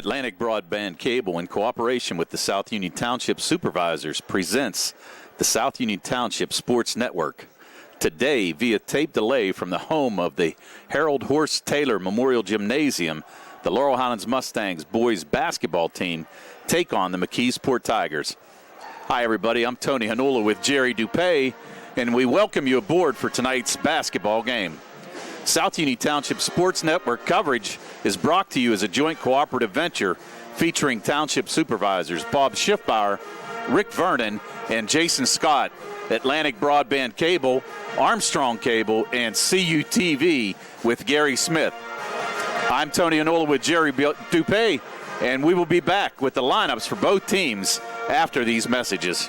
Atlantic Broadband Cable, in cooperation with the South Union Township Supervisors, presents the South Union Township Sports Network. Today, via tape delay from the home of the Harold Horse Taylor Memorial Gymnasium, the Laurel Highlands Mustangs boys basketball team take on the McKeesport Tigers. Hi, everybody. I'm Tony Hanula with Jerry Dupay, and we welcome you aboard for tonight's basketball game. South Union Township Sports Network coverage is brought to you as a joint cooperative venture featuring Township Supervisors Bob Schiffbauer, Rick Vernon, and Jason Scott, Atlantic Broadband Cable, Armstrong Cable, and CUTV with Gary Smith. I'm Tony Anola with Jerry Dupay, and we will be back with the lineups for both teams after these messages.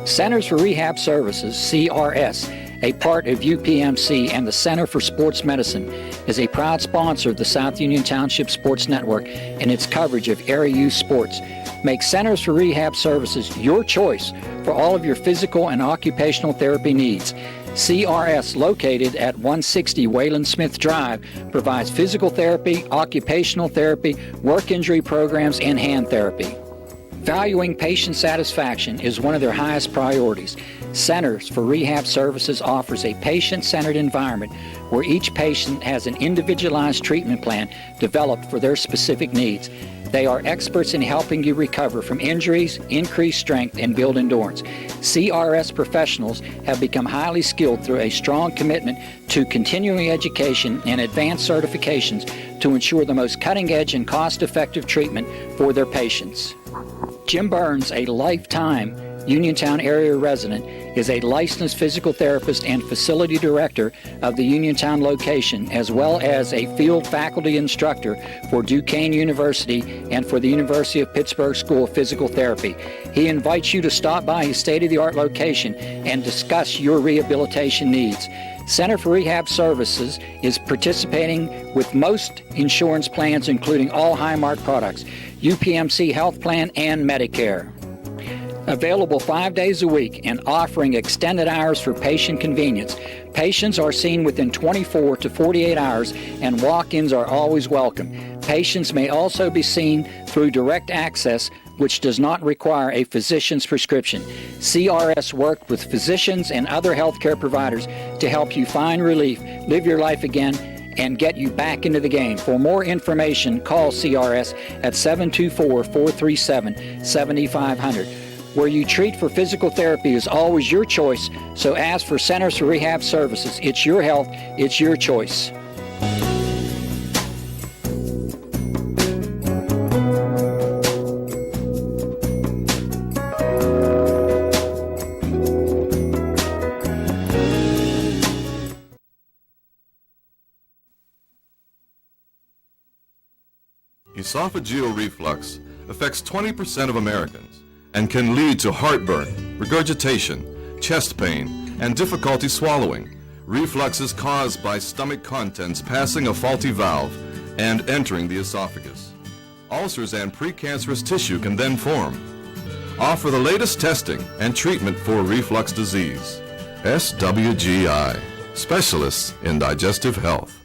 Centers for Rehab Services, CRS, a part of UPMC and the Center for Sports Medicine, is a proud sponsor of the South Union Township Sports Network and its coverage of area youth sports. Make Centers for Rehab Services your choice for all of your physical and occupational therapy needs. CRS, located at 160 Wayland Smith Drive, provides physical therapy, occupational therapy, work injury programs, and hand therapy. Valuing patient satisfaction is one of their highest priorities. Centers for Rehab Services offers a patient-centered environment where each patient has an individualized treatment plan developed for their specific needs. They are experts in helping you recover from injuries, increase strength, and build endurance. CRS professionals have become highly skilled through a strong commitment to continuing education and advanced certifications to ensure the most cutting-edge and cost-effective treatment for their patients. Jim Burns, a lifetime Uniontown area resident, is a licensed physical therapist and facility director of the Uniontown location, as well as a field faculty instructor for Duquesne University and for the University of Pittsburgh School of Physical Therapy. He invites you to stop by his state-of-the-art location and discuss your rehabilitation needs. Center for Rehab Services is participating with most insurance plans, including all Highmark products, UPMC Health Plan, and Medicare. Available 5 days a week and offering extended hours for patient convenience. Patients are seen within 24 to 48 hours, and walk-ins are always welcome. Patients may also be seen through direct access, which does not require a physician's prescription. CRS worked with physicians and other healthcare providers to help you find relief, live your life again, and get you back into the game. For more information, call CRS at 724-437-7500. Where you treat for physical therapy is always your choice, so ask for Centers for Rehab Services. It's your health, it's your choice. Esophageal reflux affects 20% of Americans and can lead to heartburn, regurgitation, chest pain, and difficulty swallowing. Reflux is caused by stomach contents passing a faulty valve and entering the esophagus. Ulcers and precancerous tissue can then form. Offer the latest testing and treatment for reflux disease. SWGI, specialists in digestive health.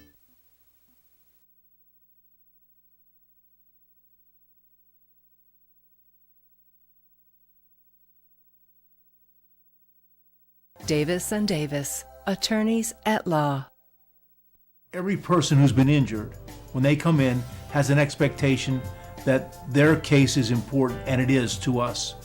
Davis & Davis, attorneys at law. Every person who's been injured, when they come in, has an expectation that their case is important, and it is to us.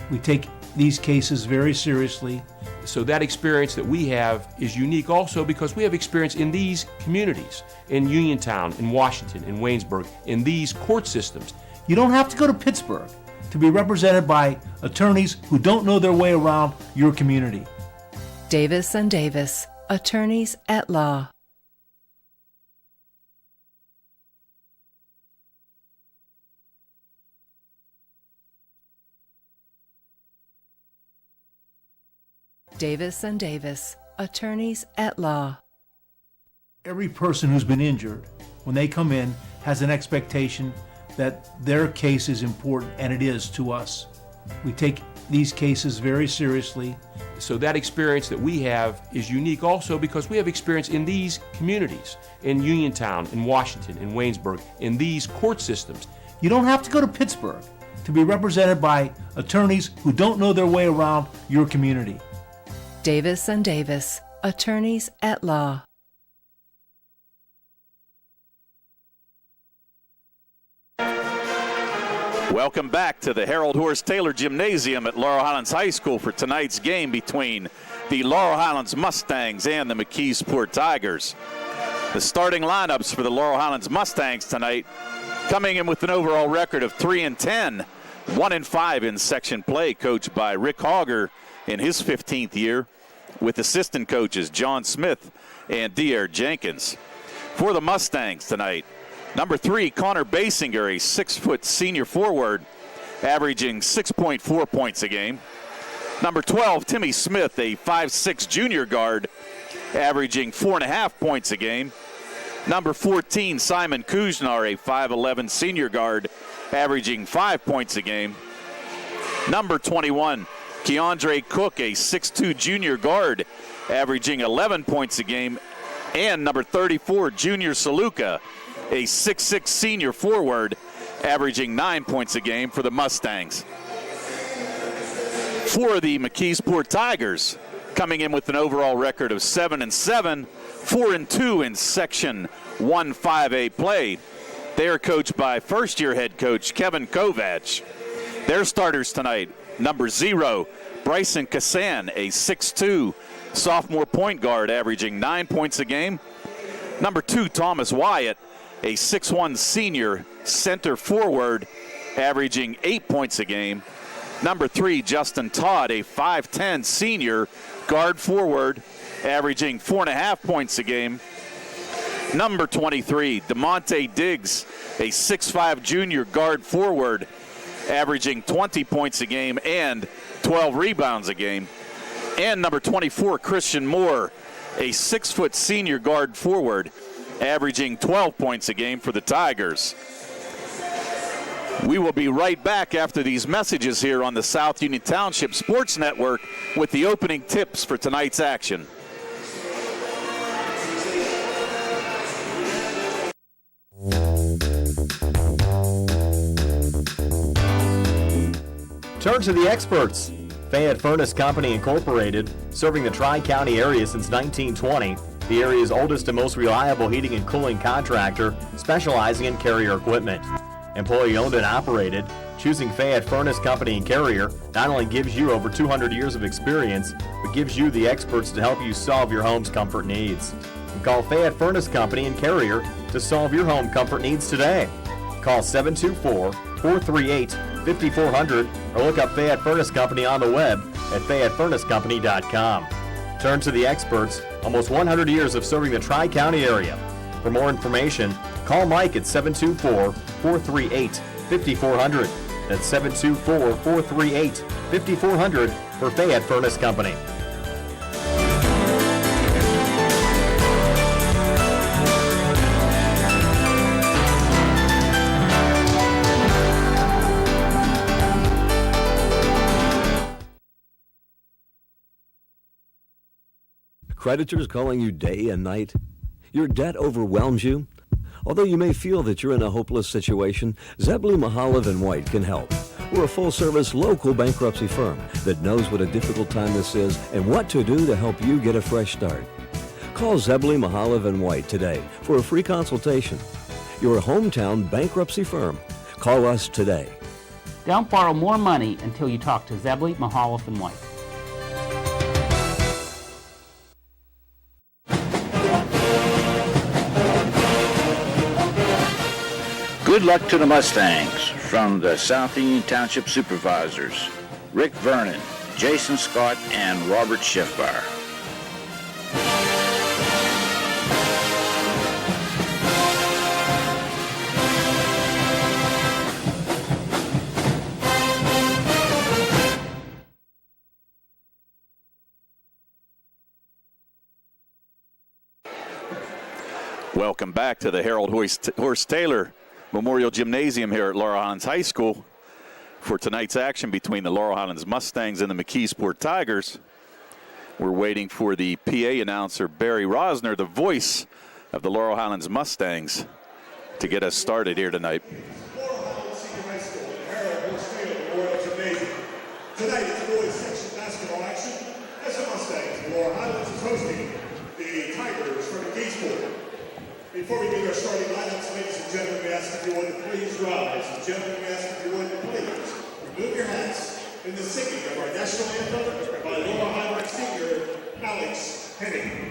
We take these cases very seriously. So that experience that we have is unique also because we have experience in these communities, in Uniontown, in Washington, in Waynesburg, in these court systems. You don't have to go to Pittsburgh to be represented by attorneys who don't know their way around your community. Davis & Davis, attorneys at law. Davis & Davis, attorneys at law. Every person who's been injured, when they come in, has an expectation that their case is important, and it is to us. We take these cases very seriously. So that experience that we have is unique also because we have experience in these communities, in Uniontown, in Washington, in Waynesburg, in these court systems. You don't have to go to Pittsburgh to be represented by attorneys who don't know their way around your community. Davis and Davis, attorneys at law. Welcome back to the Harold Horace Taylor Gymnasium at Laurel Highlands High School for tonight's game between the Laurel Highlands Mustangs and the McKeesport Tigers. The starting lineups for the Laurel Highlands Mustangs tonight coming in with an overall record of 3-10, 1-5 in section play, coached by Rick Hauger in his 15th year with assistant coaches John Smith and D.R. Jenkins. For the Mustangs tonight, number 3, Connor Basinger, a 6-foot senior forward, averaging 6.4 points a game. Number 12, Timmy Smith, a 5'6 junior guard, averaging 4.5 points a game. Number 14, Simon Kuznar, a 5'11 senior guard, averaging 5 points a game. Number 21, Keandre Cook, a 6'2 junior guard, averaging 11 points a game. And number 34, Junior Saluka, a 6'6 senior forward, averaging 9 points a game for the Mustangs. For the McKeesport Tigers, coming in with an overall record of 7-7, 4-2 in Section 1-5A play. They are coached by first-year head coach Kevin Kovach. Their starters tonight, number 0, Bryson Kassan, a 6'2 sophomore point guard, averaging 9 points a game. Number 2, Thomas Wyatt, a 6'1 senior center forward, averaging 8 points a game. Number 3, Justin Todd, a 5'10 senior guard forward, averaging 4.5 points a game. Number 23, DeMonte Diggs, a 6'5 junior guard forward, averaging 20 points a game and 12 rebounds a game. And number 24, Christian Moore, a 6-foot senior guard forward, averaging 12 points a game for the Tigers. We will be right back after these messages here on the South Union Township Sports Network with the opening tips for tonight's action. Turn to the experts. Fayette Furnace Company Incorporated, serving the Tri-County area since 1920, the area's oldest and most reliable heating and cooling contractor, specializing in Carrier equipment. Employee-owned and operated, choosing Fayette Furnace Company and Carrier not only gives you over 200 years of experience, but gives you the experts to help you solve your home's comfort needs. And call Fayette Furnace Company and Carrier to solve your home comfort needs today. Call 724-438-5400 or look up Fayette Furnace Company on the web at FayetteFurnaceCompany.com. Turn to the experts, almost 100 years of serving the Tri-County area. For more information, call Mike at 724-438-5400. That's 724-438-5400 for Fayette Furnace Company. Creditors calling you day and night? Your debt overwhelms you? Although you may feel that you're in a hopeless situation, Zebley, Mahalev & White can help. We're a full-service local bankruptcy firm that knows what a difficult time this is and what to do to help you get a fresh start. Call Zebley, Mahalev & White today for a free consultation. Your hometown bankruptcy firm. Call us today. Don't borrow more money until you talk to Zebley, Mahalev & White. Good luck to the Mustangs from the South Union Township Supervisors, Rick Vernon, Jason Scott, and Robert Schiffbar. Welcome back to the Harold Horace Taylor Memorial Gymnasium here at Laurel Highlands High School for tonight's action between the Laurel Highlands Mustangs and the McKeesport Tigers. We're waiting for the PA announcer, Barry Rosner, the voice of the Laurel Highlands Mustangs, to get us started here tonight. Laurel Highlands Senior High School in Harold Hills Field, the Royal Gymnasium. Tonight is boys section basketball action as the Mustangs. Laurel Highlands is hosting the Tigers from McKeesport. Before we get our starting lineups, ladies and gentlemen, we ask if you would please rise. And gentlemen, we ask if you would please remove your hats in the singing of our national anthem by Laurel Highlands senior Alex Henning.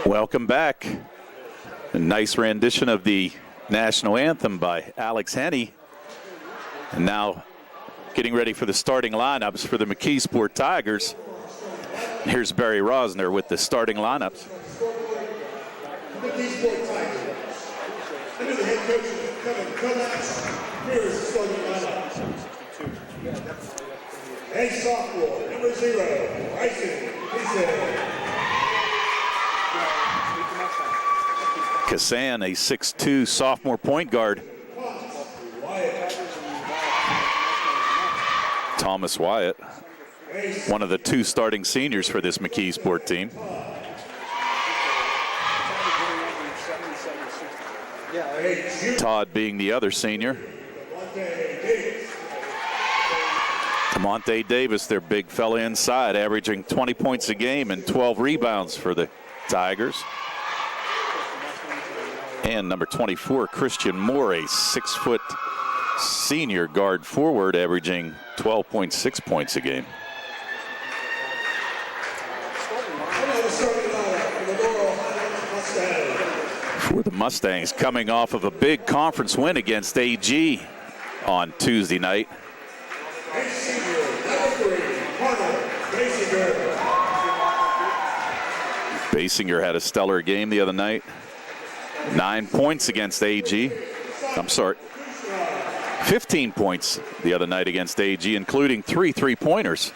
Welcome back. A nice rendition of the national anthem by Alex Henny. And now getting ready for the starting lineups for the McKeesport Tigers. Here's Barry Rosner with the starting lineups. McKeesport Tigers. Under the head coach of Kevin Kovacs, here is the starting lineup. A sophomore, number 0, Bryson Keeson. Kassan, a 6'2" sophomore point guard. Thomas Wyatt, one of the 2 starting seniors for this McKeesport team. Todd being the other senior. Tamonte Davis, their big fella inside, averaging 20 points a game and 12 rebounds for the Tigers. And number 24, Christian Moore, a 6-foot senior guard forward, averaging 12.6 points a game. For the Mustangs, coming off of a big conference win against AG on Tuesday night. Basinger had a stellar game the other night. 9 points against AG. I'm sorry, 15 points the other night against AG, including 3 3-pointers.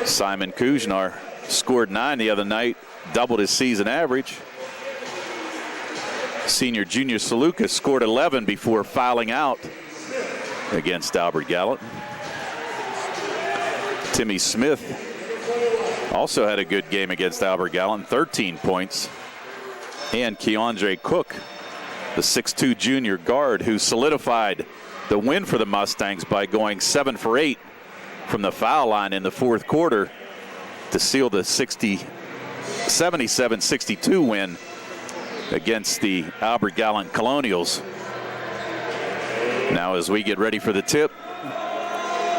Simon Kuznar scored 9 the other night, doubled his season average. Senior Junior Saluka scored 11 before fouling out against Albert Gallatin. Timmy Smith also had a good game against Albert Gallatin, 13 points. And Keandre Cook, the 6'2 junior guard, who solidified the win for the Mustangs by going 7 for 8 from the foul line in the fourth quarter to seal the 77-62 win against the Albert Gallatin Colonials. Now as we get ready for the tip,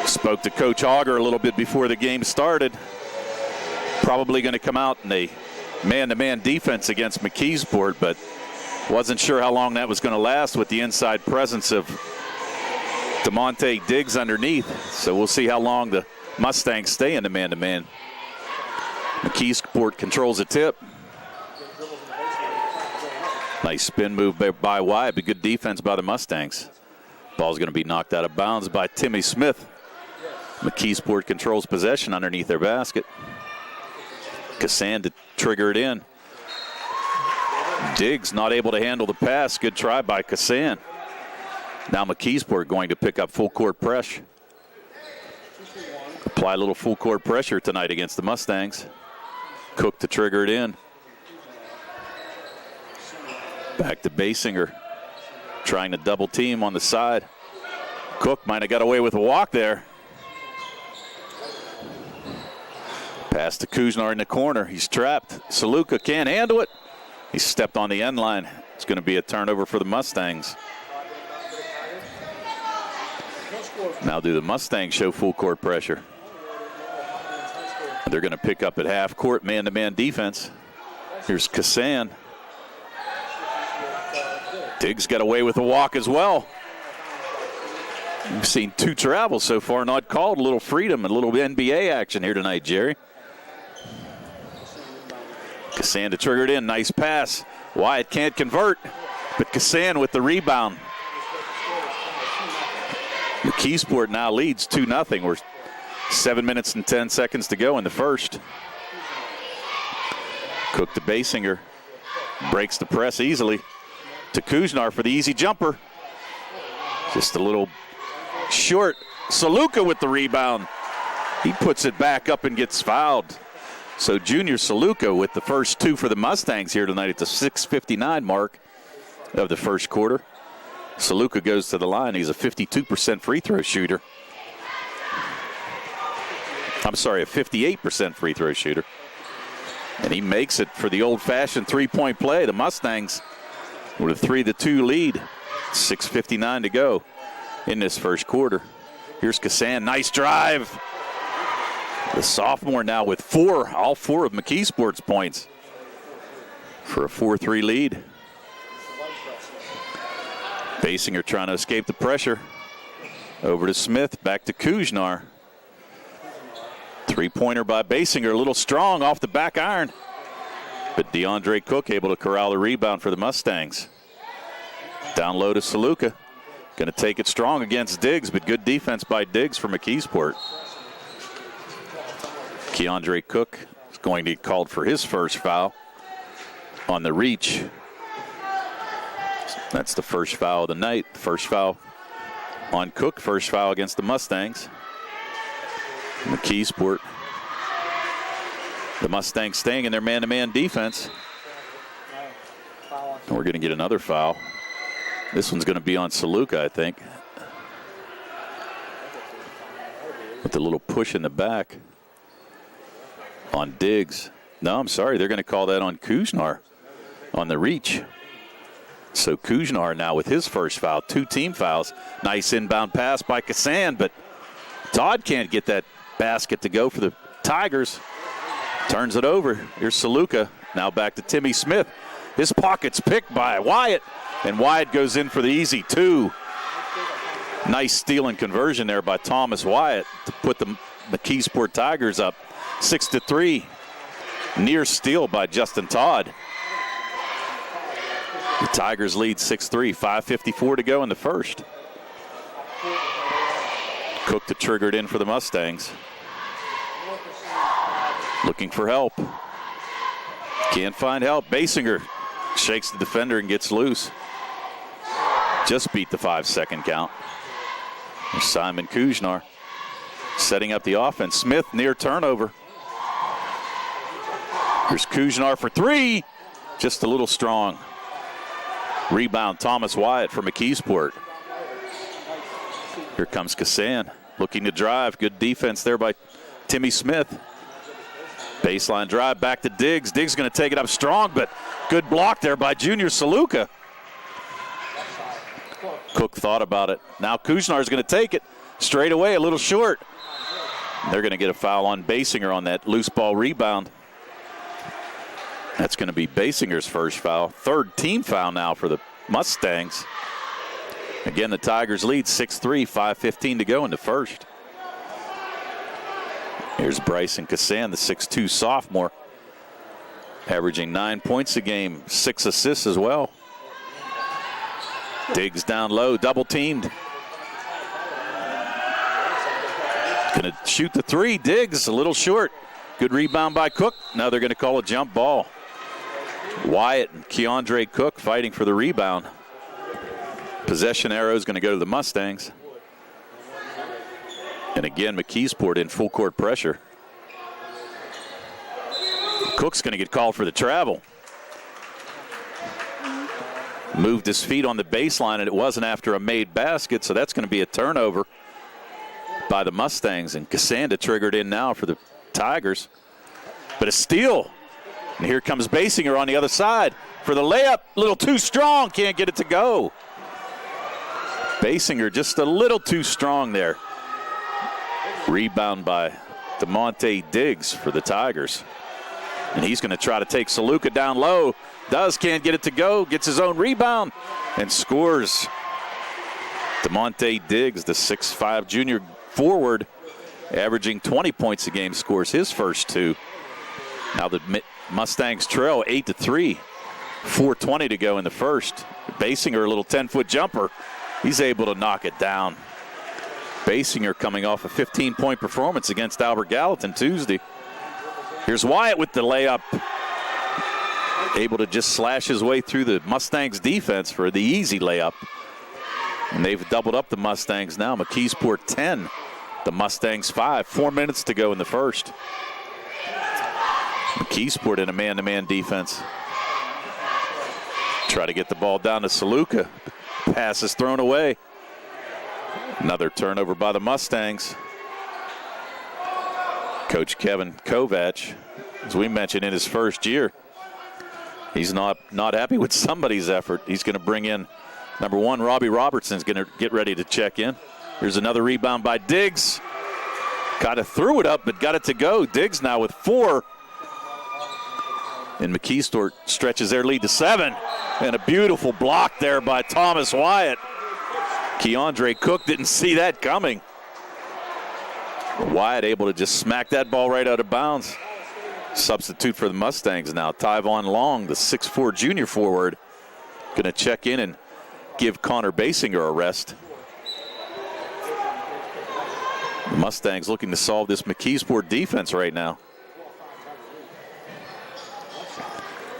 spoke to Coach Auger a little bit before the game started. Probably going to come out in a man-to-man defense against McKeesport, but wasn't sure how long that was going to last with the inside presence of DeMonte Diggs underneath. So we'll see how long the Mustangs stay in the man-to-man. McKeesport controls the tip. Nice spin move by Wyatt, but good defense by the Mustangs. Ball's going to be knocked out of bounds by Timmy Smith. McKeesport controls possession underneath their basket. Kassan to trigger it in. Diggs not able to handle the pass. Good try by Kassan. Now McKeesport going to pick up full court pressure. Apply a little full court pressure tonight against the Mustangs. Cook to trigger it in. Back to Basinger. Trying to double team on the side. Cook might have got away with a walk there. Pass to Kuznar in the corner. He's trapped. Saluka can't handle it. He stepped on the end line. It's going to be a turnover for the Mustangs. Now do the Mustangs show full court pressure? They're going to pick up at half court man-to-man defense. Here's Kassan. Diggs got away with a walk as well. We've seen 2 travels so far, not called. A little freedom and a little NBA action here tonight, Jerry. Kassan to trigger it in. Nice pass. Wyatt can't convert, but Kassan with the rebound. McKeesport now leads 2-0. We're 7 minutes and 10 seconds to go in the first. Cook to Basinger. Breaks the press easily. To Kuznar for the easy jumper. Just a little short. Saluka with the rebound. He puts it back up and gets fouled. So Junior Saluka with the first 2 for the Mustangs here tonight at the 6:59 mark of the first quarter. Saluka goes to the line. He's a 52% free throw shooter. I'm sorry, a 58% free throw shooter. And he makes it for the old-fashioned three-point play. The Mustangs with a 3-2 lead. 6:59 to go in this first quarter. Here's Kassan. Nice drive. The sophomore now with all four of McKeesport's points for a 4-3 lead. Basinger trying to escape the pressure. Over to Smith, back to Kuznar. Three-pointer by Basinger, a little strong off the back iron. But DeAndre Cook able to corral the rebound for the Mustangs. Down low to Saluka. Going to take it strong against Diggs, but good defense by Diggs for McKeesport. Keandre Cook is going to be called for his first foul on the reach. That's the first foul of the night. First foul on Cook, first foul against the Mustangs. McKeesport. The Mustangs staying in their man-to-man defense. And we're going to get another foul. This one's going to be on Saluka, I think. With a little push in the back on Diggs. No, I'm sorry. They're going to call that on Kuznar on the reach. So Kuznar now with his first foul. 2 team fouls. Nice inbound pass by Kassan, but Todd can't get that basket to go for the Tigers. Turns it over. Here's Saluka. Now back to Timmy Smith. His pocket's picked by Wyatt, and Wyatt goes in for the easy 2. Nice steal and conversion there by Thomas Wyatt to put the McKeesport Tigers up 6-3. Near steal by Justin Todd. The Tigers lead 6-3. 5:54 to go in the first. Cook to trigger it in for the Mustangs. Looking for help. Can't find help. Basinger shakes the defender and gets loose. Just beat the 5-second count. There's Simon Kuznar setting up the offense. Smith near turnover. Here's Kuznar for three. Just a little strong. Rebound, Thomas Wyatt for McKeesport. Here comes Kassan looking to drive. Good defense there by Timmy Smith. Baseline drive back to Diggs. Diggs going to take it up strong, but good block there by Junior Saluka. Cook thought about it. Now Kuznar is going to take it straight away, a little short. They're going to get a foul on Basinger on that loose ball rebound. That's going to be Basinger's first foul. Third team foul now for the Mustangs. Again, the Tigers lead 6-3, 5:15 to go in the first. Here's Bryson Kassan, the 6'2 sophomore, averaging 9 points a game, 6 assists as well. Diggs down low, double teamed. Gonna shoot the three. Diggs a little short. Good rebound by Cook. Now they're gonna call a jump ball. Wyatt and Keandre Cook fighting for the rebound. Possession arrow is gonna go to the Mustangs. And again, McKeesport in full court pressure. Cook's gonna get called for the travel. Moved his feet on the baseline, and it wasn't after a made basket, so that's going to be a turnover by the Mustangs. And Cassandra triggered in now for the Tigers. But a steal. And here comes Basinger on the other side for the layup. A little too strong, can't get it to go. Basinger just a little too strong there. Rebound by DeMonte Diggs for the Tigers. And he's going to try to take Saluka down low. Can't get it to go. Gets his own rebound and scores. DeMonte Diggs, the 6'5 junior forward, averaging 20 points a game, scores his first two. Now the Mustangs trail 8-3. 4:20 to go in the first. Basinger, a little 10-foot jumper. He's able to knock it down. Basinger coming off a 15-point performance against Albert Gallatin Tuesday. Here's Wyatt with the layup. Able to just slash his way through the Mustangs defense for the easy layup. And they've doubled up the Mustangs now. McKeesport 10, the Mustangs 5. 4 minutes to go in the first. McKeesport in a man-to-man defense. Try to get the ball down to Saluka. Pass is thrown away. Another turnover by the Mustangs. Coach Kevin Kovac, as we mentioned, in his first year, he's not happy with somebody's effort. He's going to bring in number 1, Robbie Robertson's going to get ready to check in. Here's another rebound by Diggs. Kind of threw it up, but got it to go. Diggs now with 4. And McKeesport stretches their lead to 7. And a beautiful block there by Thomas Wyatt. Keandre Cook didn't see that coming. Wyatt able to just smack that ball right out of bounds. Substitute for the Mustangs now. Tyvon Long, the 6'4 junior forward, going to check in and give Connor Basinger a rest. The Mustangs looking to solve this McKeesport defense right now.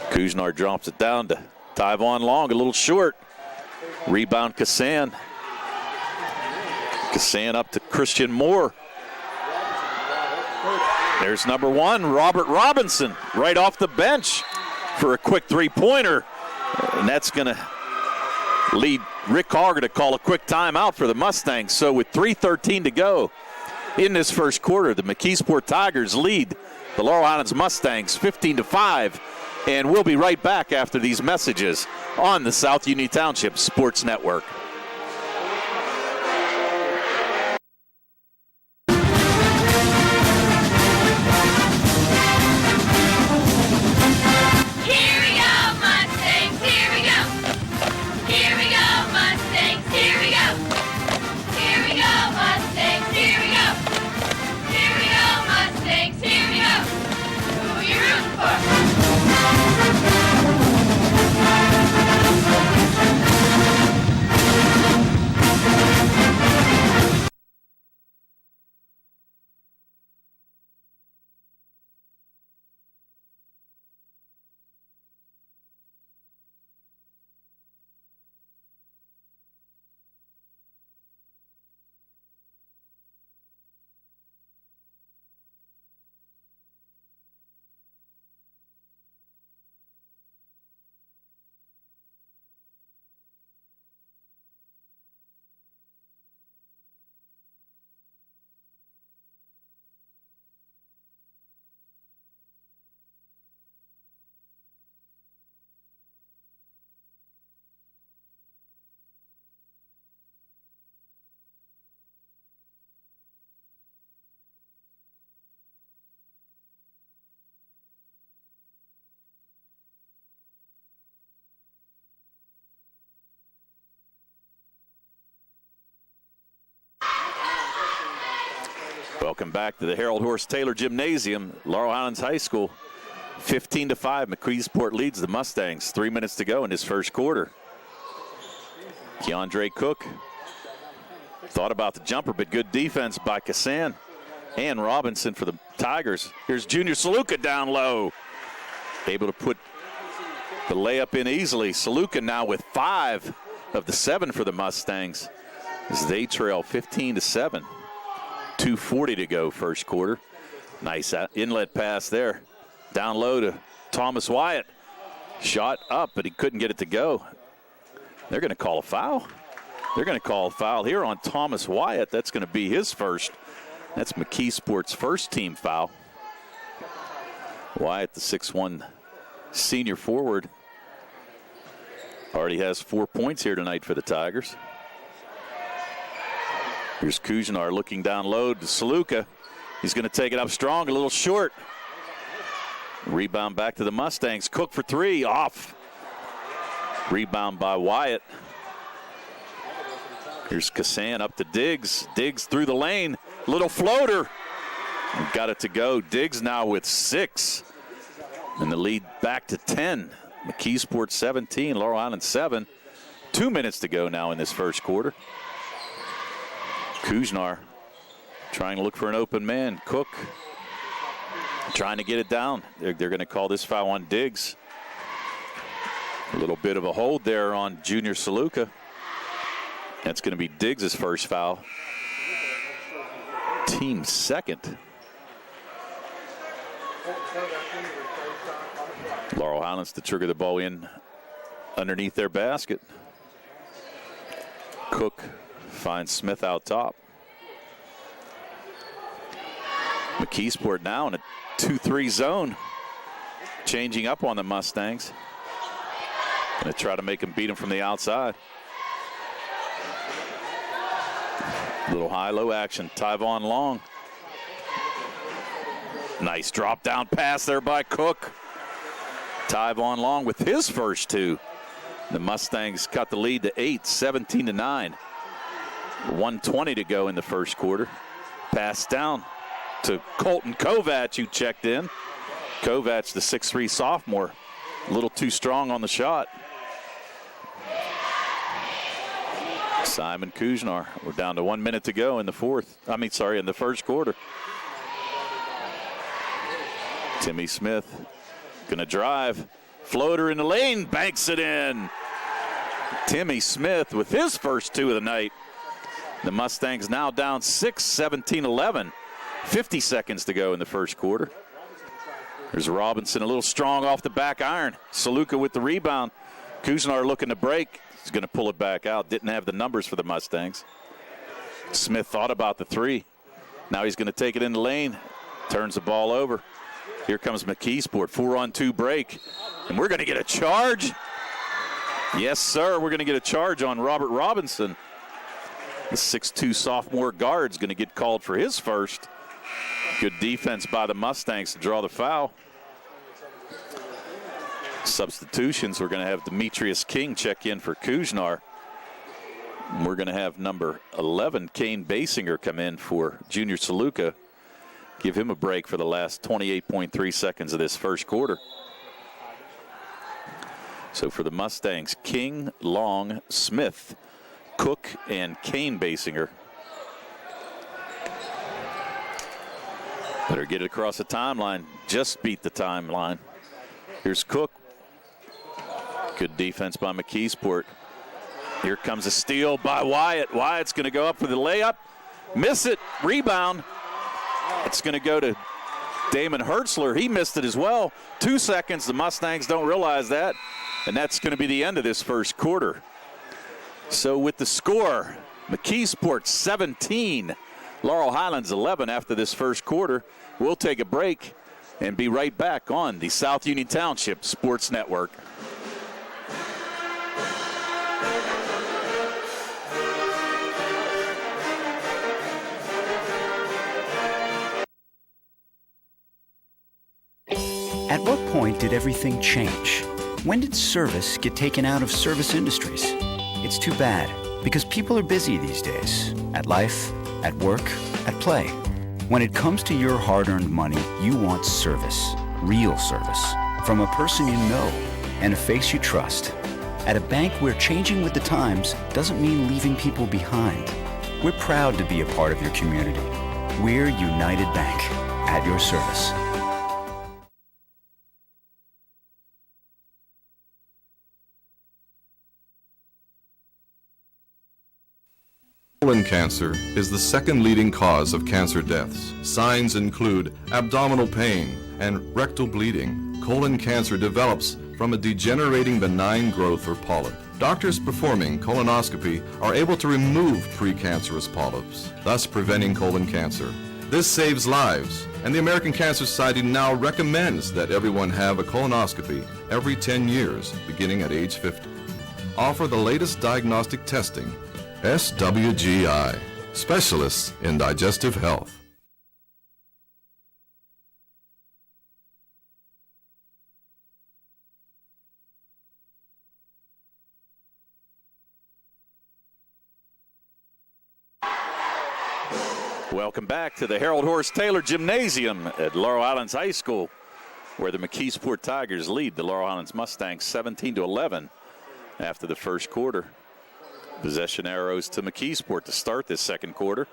Kuznar drops it down to Tyvon Long, a little short. Rebound Kassan. Kassan up to Christian Moore. There's number 1, Robert Robinson, right off the bench for a quick three-pointer. And that's going to lead Rick Harger to call a quick timeout for the Mustangs. So with 3:13 to go in this first quarter, the McKeesport Tigers lead the Laurel Highlands Mustangs 15-5. And we'll be right back after these messages on the South Union Township Sports Network. Welcome back to the Harold Horse Taylor Gymnasium, Laurel Highlands High School. 15-5, McKeesport leads the Mustangs. 3 minutes to go in this first quarter. Keandre Cook thought about the jumper, but good defense by Kassan and Robinson for the Tigers. Here's Junior Saluka down low. Able to put the layup in easily. Saluka now with 5 of the 7 for the Mustangs as they trail 15-7. 2:40 to go first quarter. Nice inlet pass there. Down low to Thomas Wyatt. Shot up, but he couldn't get it to go. They're going to call a foul. They're going to call a foul here on Thomas Wyatt. That's going to be his first. That's McKeesport's first team foul. Wyatt, the 6'1" senior forward, already has 4 points here tonight for the Tigers. Here's Kuznar looking down low to Saluka. He's going to take it up strong, a little short. Rebound back to the Mustangs. Cook for 3, off. Rebound by Wyatt. Here's Kassan up to Diggs. Diggs through the lane. Little floater. And got it to go. Diggs now with 6. And the lead back to 10. McKeesport 17, Laurel Highlands 7. 2 minutes to go now in this first quarter. Kuznar trying to look for an open man. Cook trying to get it down. They're going to call this foul on Diggs. A little bit of a hold there on Junior Saluka. That's going to be Diggs' first foul. Team second. Laurel Highlands to trigger the ball in underneath their basket. Cook finds Smith out top. McKeesport now in a 2-3 zone. Changing up on the Mustangs. Going to try to make them beat them from the outside. Little high-low action. Tyvon Long. Nice drop-down pass there by Cook. Tyvon Long with his first 2. The Mustangs cut the lead to 8, 17-9. 1:20 to go in the first quarter. Pass down to Colton Kovac, who checked in. Kovac, the 6'3 sophomore, a little too strong on the shot. Simon Kuznar. We're down to 1 minute to go in the first quarter. Timmy Smith gonna drive. Floater in the lane, banks it in. Timmy Smith with his first 2 of the night. The Mustangs now down 6, 17-11. 50 seconds to go in the first quarter. There's Robinson a little strong off the back iron. Saluka with the rebound. Kuznar looking to break. He's going to pull it back out. Didn't have the numbers for the Mustangs. Smith thought about the 3. Now he's going to take it in the lane. Turns the ball over. Here comes McKeesport. 4-on-2 break. And we're going to get a charge. Yes, sir. We're going to get a charge on Robert Robinson. The 6'2 sophomore guard's going to get called for his first. Good defense by the Mustangs to draw the foul. Substitutions, we're going to have Demetrius King check in for Kuznar. We're going to have number 11, Kane Basinger, come in for Junior Saluka. Give him a break for the last 28.3 seconds of this first quarter. So for the Mustangs, King, Long, Smith, Cook, and Kane Basinger. Better get it across the timeline. Just beat the timeline. Here's Cook. Good defense by McKeesport. Here comes a steal by Wyatt. Wyatt's going to go up for the layup. Miss it. Rebound. It's going to go to Damon Hertzler. He missed it as well. 2 seconds. The Mustangs don't realize that. And that's going to be the end of this first quarter. So with the score, McKeesport 17, Laurel Highlands 11 after this first quarter. We'll take a break and be right back on the South Union Township Sports Network. At what point did everything change? When did service get taken out of service industries? It's too bad, because people are busy these days, at life, at work, at play. When it comes to your hard-earned money, you want service, real service, from a person you know and a face you trust. At a bank where changing with the times doesn't mean leaving people behind. We're proud to be a part of your community. We're United Bank, at your service. Colon cancer is the second leading cause of cancer deaths. Signs include abdominal pain and rectal bleeding. Colon cancer develops from a degenerating benign growth or polyp. Doctors performing colonoscopy are able to remove precancerous polyps, thus preventing colon cancer. This saves lives, and the American Cancer Society now recommends that everyone have a colonoscopy every 10 years, beginning at age 50. Offer the latest diagnostic testing. SWGI, specialists in digestive health. Welcome back to the Harold Horace Taylor Gymnasium at Laurel Highlands High School, where the McKeesport Tigers lead the Laurel Highlands Mustangs 17-11 after the first quarter. Possession arrows to McKeesport to start this second quarter.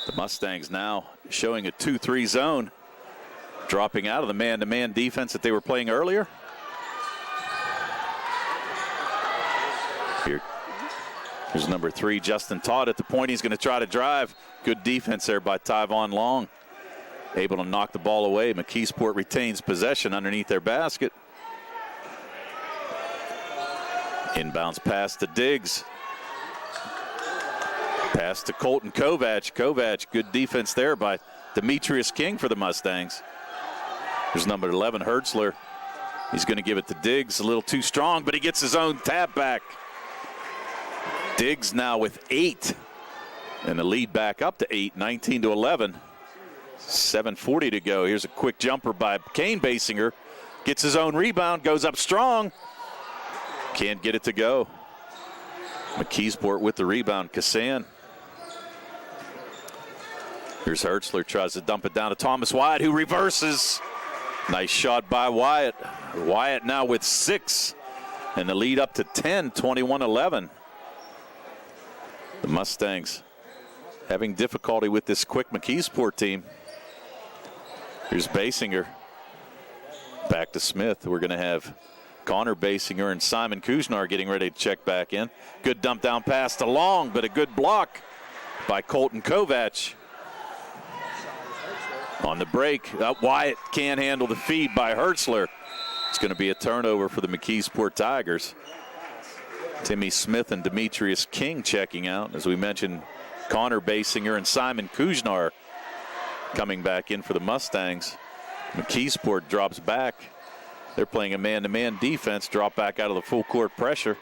The Mustangs now showing a 2-3 zone, dropping out of the man-to-man defense that they were playing earlier. Here's number 3, Justin Todd at the point. He's going to try to drive. Good defense there by Tyvon Long. Able to knock the ball away. McKeesport retains possession underneath their basket. Inbounds pass to Diggs. Pass to Colton Kovac. Kovac, good defense there by Demetrius King for the Mustangs. There's number 11, Hertzler. He's going to give it to Diggs. A little too strong, but he gets his own tap back. Diggs now with 8. And the lead back up to 8, 19-11. 7:40 to go. Here's a quick jumper by Kane Basinger. Gets his own rebound, goes up strong. Can't get it to go. McKeesport with the rebound. Kassan. Here's Hertzler, tries to dump it down to Thomas Wyatt, who reverses. Nice shot by Wyatt. Wyatt now with 6, and the lead up to 10, 21-11. The Mustangs having difficulty with this quick McKeesport team. Here's Basinger. Back to Smith. We're going to have Connor Basinger and Simon Kuznar getting ready to check back in. Good dump down pass to Long, but a good block by Colton Kovac. On the break, Wyatt can't handle the feed by Hertzler. It's going to be a turnover for the McKeesport Tigers. Timmy Smith and Demetrius King checking out. As we mentioned, Connor Basinger and Simon Kuznar coming back in for the Mustangs. McKeesport drops back. They're playing a man-to-man defense, drop back out of the full court pressure.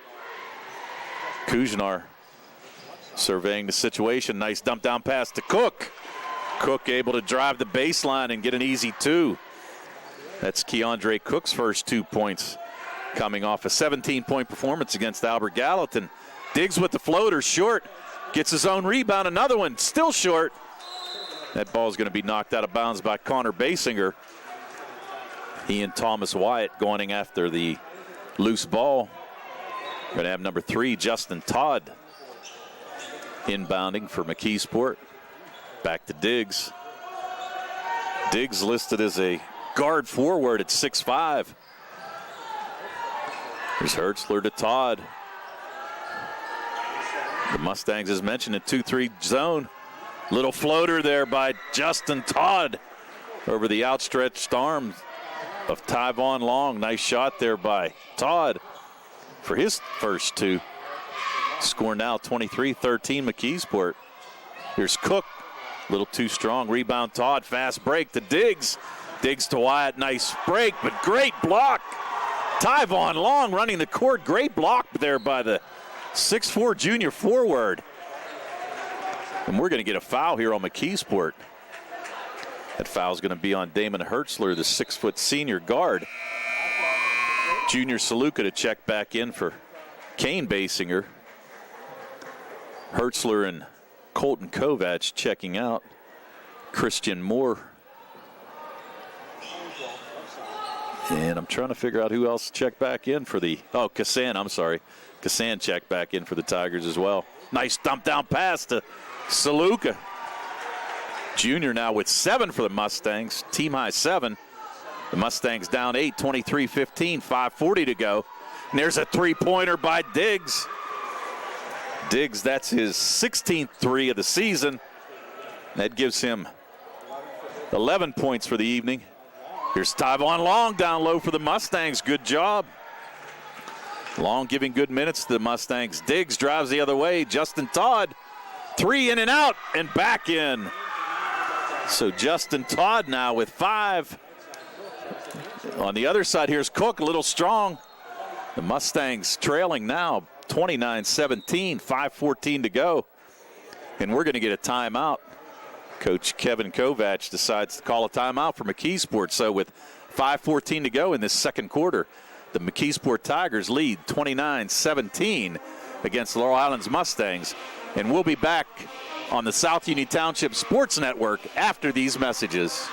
Kuznar surveying the situation. Nice dump down pass to Cook. Cook able to drive the baseline and get an easy 2. That's Keandre Cook's first 2 points, coming off a 17-point performance against Albert Gallatin. Diggs with the floater, short. Gets his own rebound, another one, still short. That ball's going to be knocked out of bounds by Connor Basinger. He and Thomas Wyatt going after the loose ball. Going to have number 3, Justin Todd, inbounding for McKeesport. Back to Diggs. Diggs listed as a guard forward at 6'5". Here's Hertzler to Todd. The Mustangs, as mentioned, a 2-3 zone. Little floater there by Justin Todd over the outstretched arms of Tyvon Long. Nice shot there by Todd for his first 2. Score now 23-13 McKeesport. Here's Cook, a little too strong. Rebound Todd, fast break to Diggs. Diggs to Wyatt, nice break, but great block. Tyvon Long running the court, great block there by the 6'4" junior forward. And we're going to get a foul here on McKeesport. That foul's going to be on Damon Hertzler, the 6' senior guard. Junior Saluka to check back in for Kane Basinger. Hertzler and Colton Kovac checking out. Christian Moore. And I'm trying to figure out who else checked back in for the, Kassan, I'm sorry. Kassan checked back in for the Tigers as well. Nice dump down pass to Saluka. Junior now with 7 for the Mustangs, team high 7. The Mustangs down 8, 23-15, 5:40 to go. And there's a three-pointer by Diggs. Diggs, that's his 16th three of the season. That gives him 11 points for the evening. Here's Tyvon Long down low for the Mustangs. Good job. Long giving good minutes to the Mustangs. Diggs drives the other way. Justin Todd, 3 in and out and back in. So Justin Todd now with 5. On the other side, here's Cook, a little strong. The Mustangs trailing now 29-17, 5:14 to go. And we're going to get a timeout. Coach Kevin Kovac decides to call a timeout for McKeesport. So with 5:14 to go in this second quarter, the McKeesport Tigers lead 29-17 against Laurel Highlands Mustangs. And we'll be back on the South Union Township Sports Network after these messages.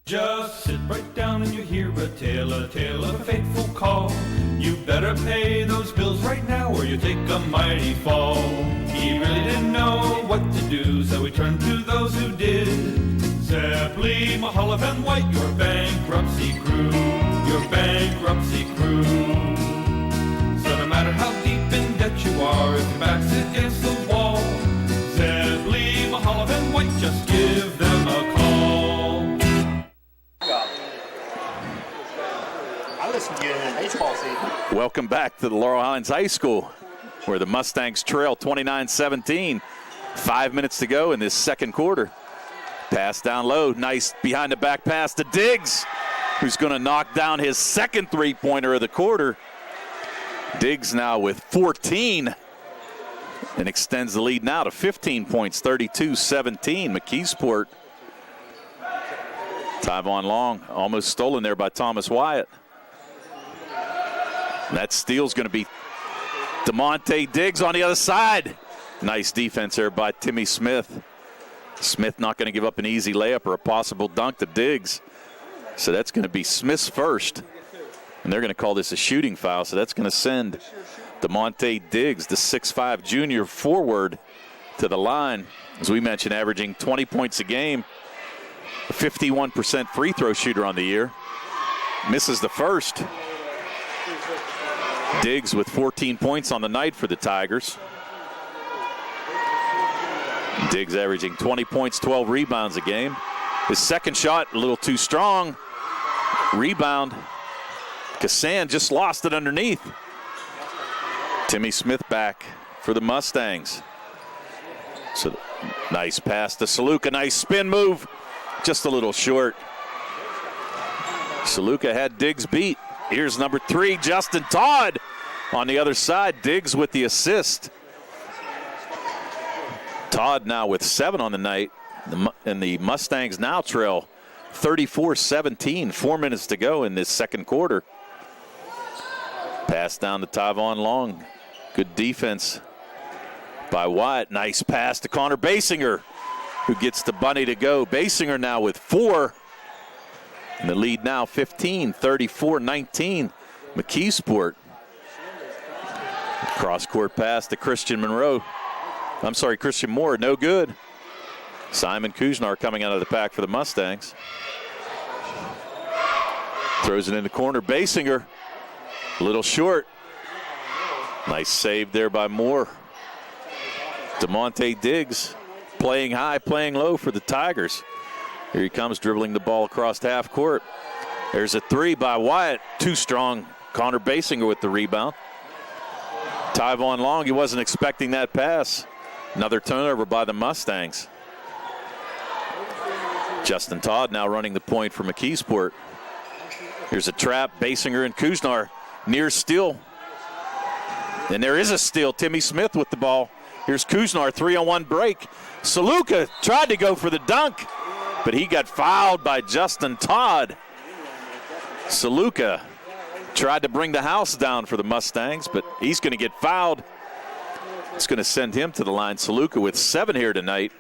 Just sit right down and you hear a tale of a fateful call. You better pay those bills right now or you take a mighty fall. He really didn't know what to do, so he turned to those who did. Zeppeli, Mahalev, and White, your bankruptcy crew, your bankruptcy crew. So no matter how deep in debt you are, if your back's against the wall, Zeppeli, Mahalev, and White, just give them a call. Welcome back to the Laurel Highlands High School, where the Mustangs trail 29-17. 5 minutes to go in this second quarter. Pass down low. Nice behind-the-back pass to Diggs, who's going to knock down his second three-pointer of the quarter. Diggs now with 14 and extends the lead now to 15 points, 32-17. McKeesport. Tyvon Long almost stolen there by Thomas Wyatt. And that steal's going to be DeMonte Diggs on the other side. Nice defense there by Timmy Smith. Smith not going to give up an easy layup or a possible dunk to Diggs. So that's going to be Smith's first. And they're going to call this a shooting foul. So that's going to send DeMonte Diggs, the 6'5 junior forward, to the line. As we mentioned, averaging 20 points a game. A 51% free throw shooter on the year. Misses the first. Diggs with 14 points on the night for the Tigers. Diggs averaging 20 points, 12 rebounds a game. His second shot a little too strong. Rebound. Kassan just lost it underneath. Timmy Smith back for the Mustangs. So nice pass to Saluka. Nice spin move. Just a little short. Saluka had Diggs beat. Here's number 3, Justin Todd. On the other side, Diggs with the assist. Todd now with 7 on the night. And the Mustangs now trail 34-17. 4 minutes to go in this second quarter. Pass down to Tyvon Long. Good defense by Wyatt. Nice pass to Connor Basinger, who gets the bunny to go. Basinger now with 4. And the lead now 15, 34-19. McKeesport. Cross-court pass to Christian Moore. No good. Simon Kuznar coming out of the pack for the Mustangs. Throws it in the corner. Basinger. A little short. Nice save there by Moore. DeMonte Diggs playing high, playing low for the Tigers. Here he comes, dribbling the ball across half court. There's a 3 by Wyatt. Too strong. Connor Basinger with the rebound. Tyvon Long, he wasn't expecting that pass. Another turnover by the Mustangs. Justin Todd now running the point for McKeesport. Here's a trap. Basinger and Kuznar near steal. And there is a steal. Timmy Smith with the ball. Here's Kuznar, 3-on-1 break. Saluka tried to go for the dunk, but he got fouled by Justin Todd. Saluka tried to bring the house down for the Mustangs, but he's going to get fouled. It's going to send him to the line. Saluka with 7 here tonight.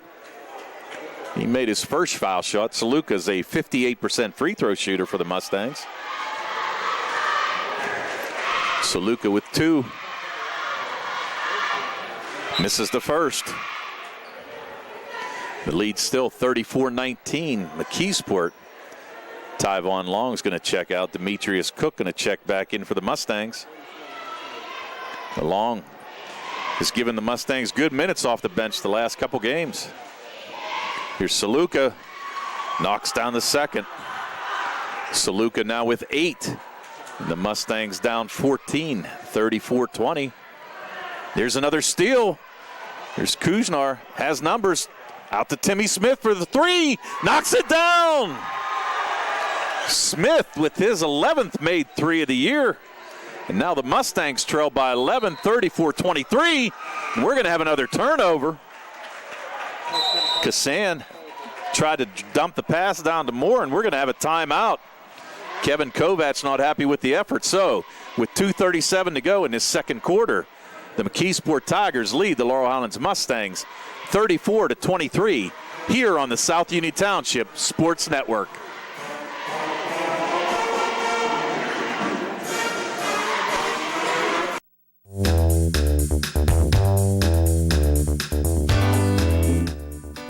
He made his first foul shot. Saluka's a 58% free throw shooter for the Mustangs. Saluka with 2. Misses the first. The lead's still 34-19. McKeesport. Tyvon Long is going to check out. Demetrius Cook going to check back in for the Mustangs. Long has given the Mustangs good minutes off the bench the last couple games. Here's Saluka. Knocks down the second. Saluka now with 8. The Mustangs down 14, 34-20. There's another steal. There's Kuznar. Has numbers. Out to Timmy Smith for the 3. Knocks it down. Smith with his 11th made 3 of the year. And now the Mustangs trail by 11, 34-23. We're going to have another turnover. Kassan tried to dump the pass down to Moore, and we're going to have a timeout. Kevin Kovats not happy with the effort. So with 2:37 to go in this second quarter, the McKeesport Tigers lead the Laurel Highlands Mustangs 34-23 here on the South Union Township Sports Network.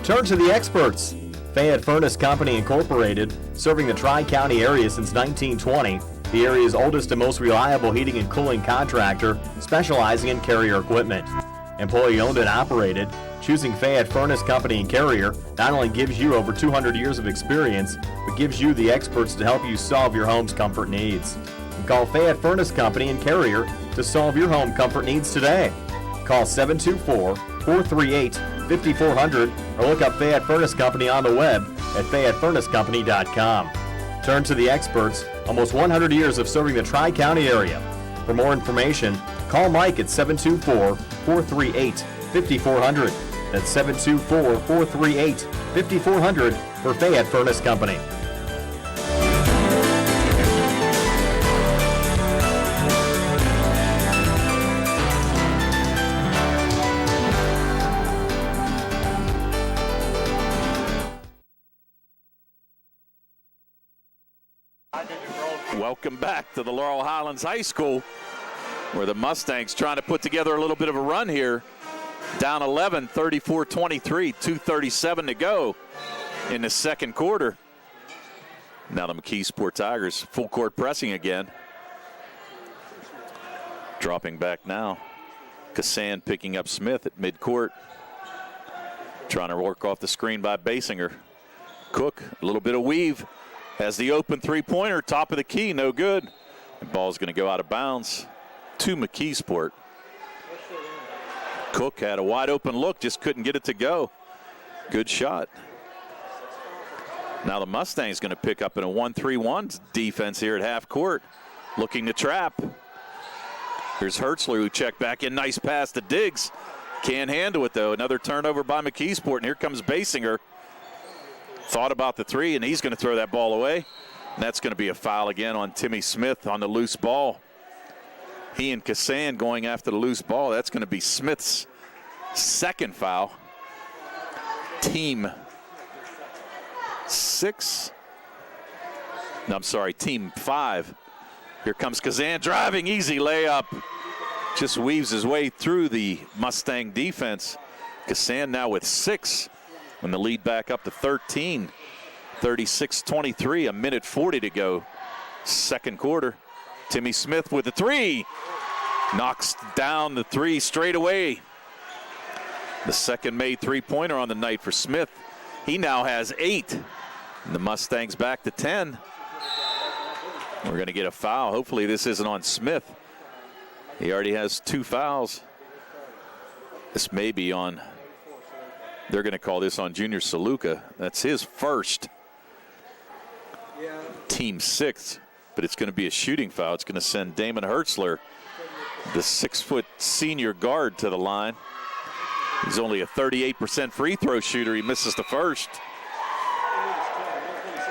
Turn to the experts. Fayette Furnace Company Incorporated, serving the Tri-County area since 1920, the area's oldest and most reliable heating and cooling contractor, specializing in Carrier equipment. Employee owned and operated, choosing Fayette Furnace Company and Carrier not only gives you over 200 years of experience, but gives you the experts to help you solve your home's comfort needs. Call Fayette Furnace Company and Carrier to solve your home comfort needs today. Call 724-438-5400 or look up Fayette Furnace Company on the web at FayetteFurnaceCompany.com. Turn to the experts, almost 100 years of serving the Tri-County area. For more information, call Mike at 724-438-5400. That's 724-438-5400 for Fayette Furnace Company. Welcome back to the Laurel Highlands High School, where the Mustangs trying to put together a little bit of a run here. Down 11, 34-23, 2:37 to go in the second quarter. Now the McKeesport Tigers full court pressing again. Dropping back now. Kassan picking up Smith at midcourt. Trying to work off the screen by Basinger. Cook, a little bit of weave. Has the open three-pointer, top of the key, no good. The ball's going to go out of bounds to McKeesport. Cook had a wide open look, just couldn't get it to go. Good shot. Now the Mustangs going to pick up in a 1-3-1 defense here at half court. Looking to trap. Here's Hertzler who checked back in. Nice pass to Diggs. Can't handle it though. Another turnover by McKeesport, and here comes Basinger. Thought about the 3, and he's going to throw that ball away. And that's going to be a foul again on Timmy Smith on the loose ball. He and Kassan going after the loose ball. That's going to be Smith's second foul. Team 5. Here comes Kassan driving, easy layup. Just weaves his way through the Mustang defense. Kassan now with 6. When the lead back up to 13, 36-23, a minute 40 to go. Second quarter. Timmy Smith with the 3. Knocks down the 3 straight away. The second made three-pointer on the night for Smith. He now has 8. And the Mustangs back to 10. We're going to get a foul. Hopefully this isn't on Smith. He already has 2 fouls. This may be on... They're going to call this on Junior Saluka. That's his first. Team 6, but it's going to be a shooting foul. It's going to send Damon Hertzler, the 6-foot senior guard, to the line. He's only a 38% free throw shooter. He misses the first.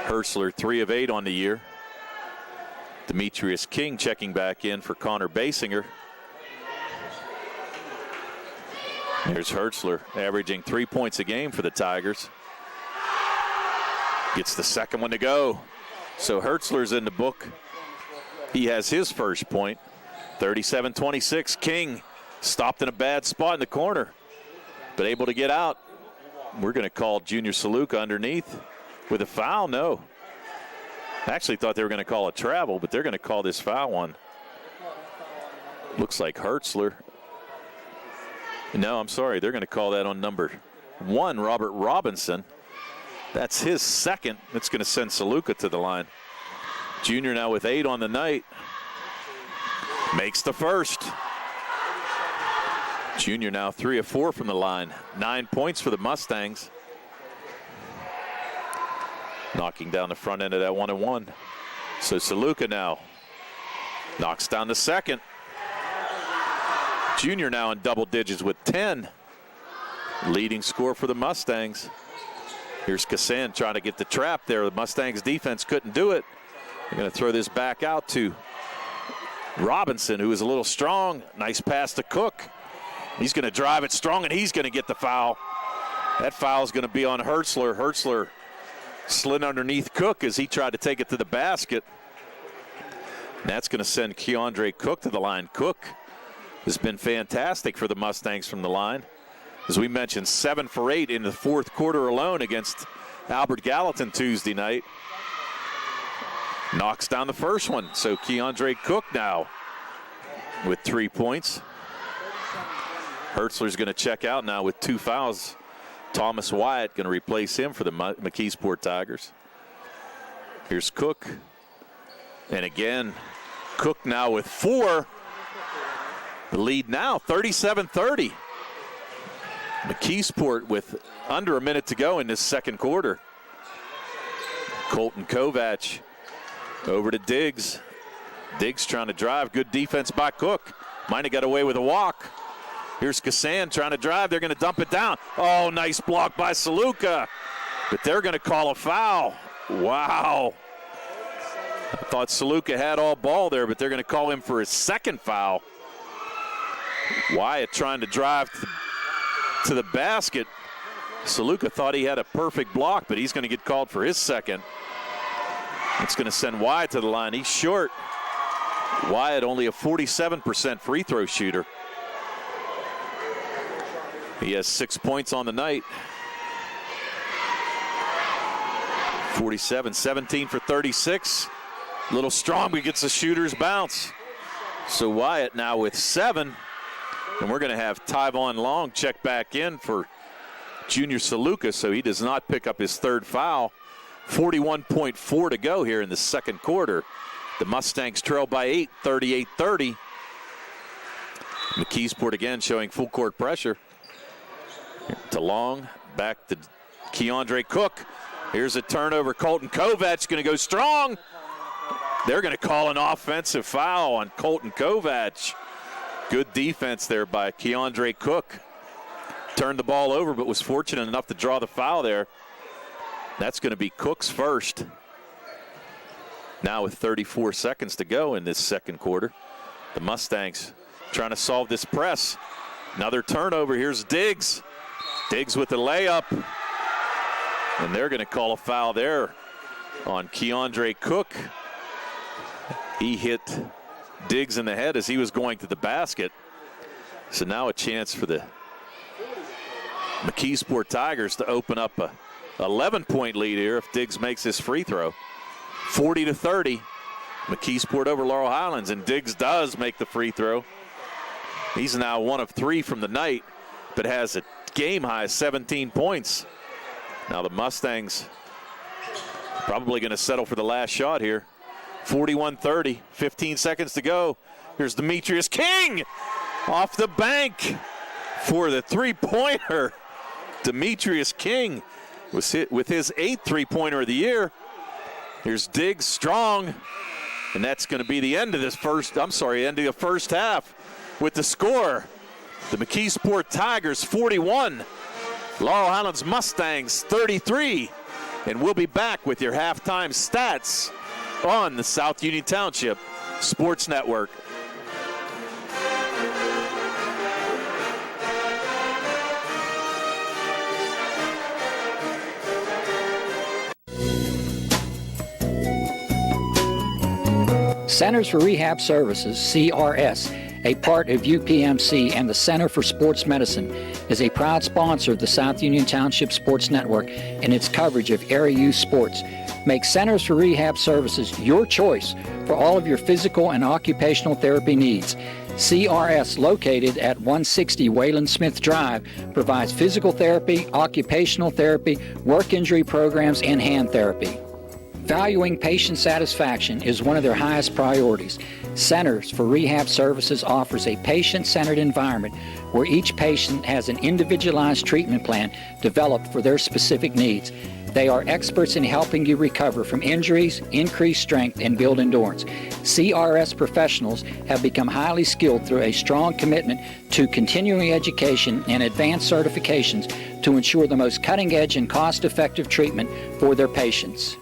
Hertzler 3 of 8 on the year. Demetrius King checking back in for Connor Basinger. Here's Hertzler, averaging 3 points a game for the Tigers. Gets the second one to go. So Hertzler's in the book. He has his first point. 37-26. King stopped in a bad spot in the corner, but able to get out. We're going to call Junior Saluka underneath with a foul. No. I actually thought they were going to call a travel, but they're going to call this foul one. Looks like Hertzler. No, I'm sorry. They're going to call that on number 1, Robert Robinson. That's his second. That's going to send Saluka to the line. Junior now with 8 on the night. Makes the first. Junior now 3 of 4 from the line. 9 points for the Mustangs. Knocking down the front end of that 1-1. So Saluka now knocks down the second. Junior now in double digits with 10. Leading score for the Mustangs. Here's Kassan trying to get the trap there. The Mustangs defense couldn't do it. They're going to throw this back out to Robinson, who is a little strong. Nice pass to Cook. He's going to drive it strong, and he's going to get the foul. That foul is going to be on Hertzler. Hertzler slid underneath Cook as he tried to take it to the basket. And that's going to send Keandre Cook to the line. Cook has been fantastic for the Mustangs from the line. As we mentioned, 7 for 8 in the fourth quarter alone against Albert Gallatin Tuesday night. Knocks down the first one. So Keandre Cook now with 3 points. Hertzler's going to check out now with 2 fouls. Thomas Wyatt going to replace him for the McKeesport Tigers. Here's Cook. And again, Cook now with 4. The lead now 37-30. McKeesport with under a minute to go in this second quarter. Colton Kovac over to Diggs. Diggs trying to drive. Good defense by Cook. Might have got away with a walk. Here's Kassan trying to drive. They're going to dump it down. Oh, nice block by Saluka. But they're going to call a foul. Wow. I thought Saluka had all ball there, but they're going to call him for his second foul. Wyatt trying to drive to the basket. Saluka thought he had a perfect block, but he's going to get called for his second. It's going to send Wyatt to the line. He's short. Wyatt only a 47% free throw shooter. He has 6 points on the night. 47, 17 for 36. A little strong, but gets the shooter's bounce. So Wyatt now with 7. And we're going to have Tyvon Long check back in for Junior Saluka, so he does not pick up his third foul. 41.4 to go here in the second quarter. The Mustangs trail by 8, 38-30. McKeesport again showing full court pressure. To Long, back to Keandre Cook. Here's a turnover. Colton Kovac going to go strong. They're going to call an offensive foul on Colton Kovac. Good defense there by Keandre Cook. Turned the ball over, but was fortunate enough to draw the foul there. That's going to be Cook's first. Now with 34 seconds to go in this second quarter, the Mustangs trying to solve this press. Another turnover. Here's Diggs. Diggs with the layup. And they're going to call a foul there on Keandre Cook. He hit Diggs in the head as he was going to the basket. So now a chance for the McKeesport Tigers to open up a 11-point lead here if Diggs makes his free throw. 40-30. McKeesport over Laurel Highlands, and Diggs does make the free throw. He's now 1 of 3 from the night, but has a game-high 17 points. Now the Mustangs probably going to settle for the last shot here. 41-30, 15 seconds to go. Here's Demetrius King off the bank for the three-pointer. Demetrius King was hit with his 8th three-pointer of the year. Here's Diggs strong, and that's going to be the end of this end of the first half with the score. The McKeesport Tigers 41, Laurel Highlands Mustangs 33, and we'll be back with your halftime stats on the South Union Township Sports Network. Centers for Rehab Services, CRS, a part of UPMC and the Center for Sports Medicine, is a proud sponsor of the South Union Township Sports Network and its coverage of area youth sports. Make Centers for Rehab Services your choice for all of your physical and occupational therapy needs. CRS, located at 160 Wayland Smith Drive, provides physical therapy, occupational therapy, work injury programs, and hand therapy. Valuing patient satisfaction is one of their highest priorities. Centers for Rehab Services offers a patient-centered environment where each patient has an individualized treatment plan developed for their specific needs. They are experts in helping you recover from injuries, increase strength, and build endurance. CRS professionals have become highly skilled through a strong commitment to continuing education and advanced certifications to ensure the most cutting-edge and cost-effective treatment for their patients.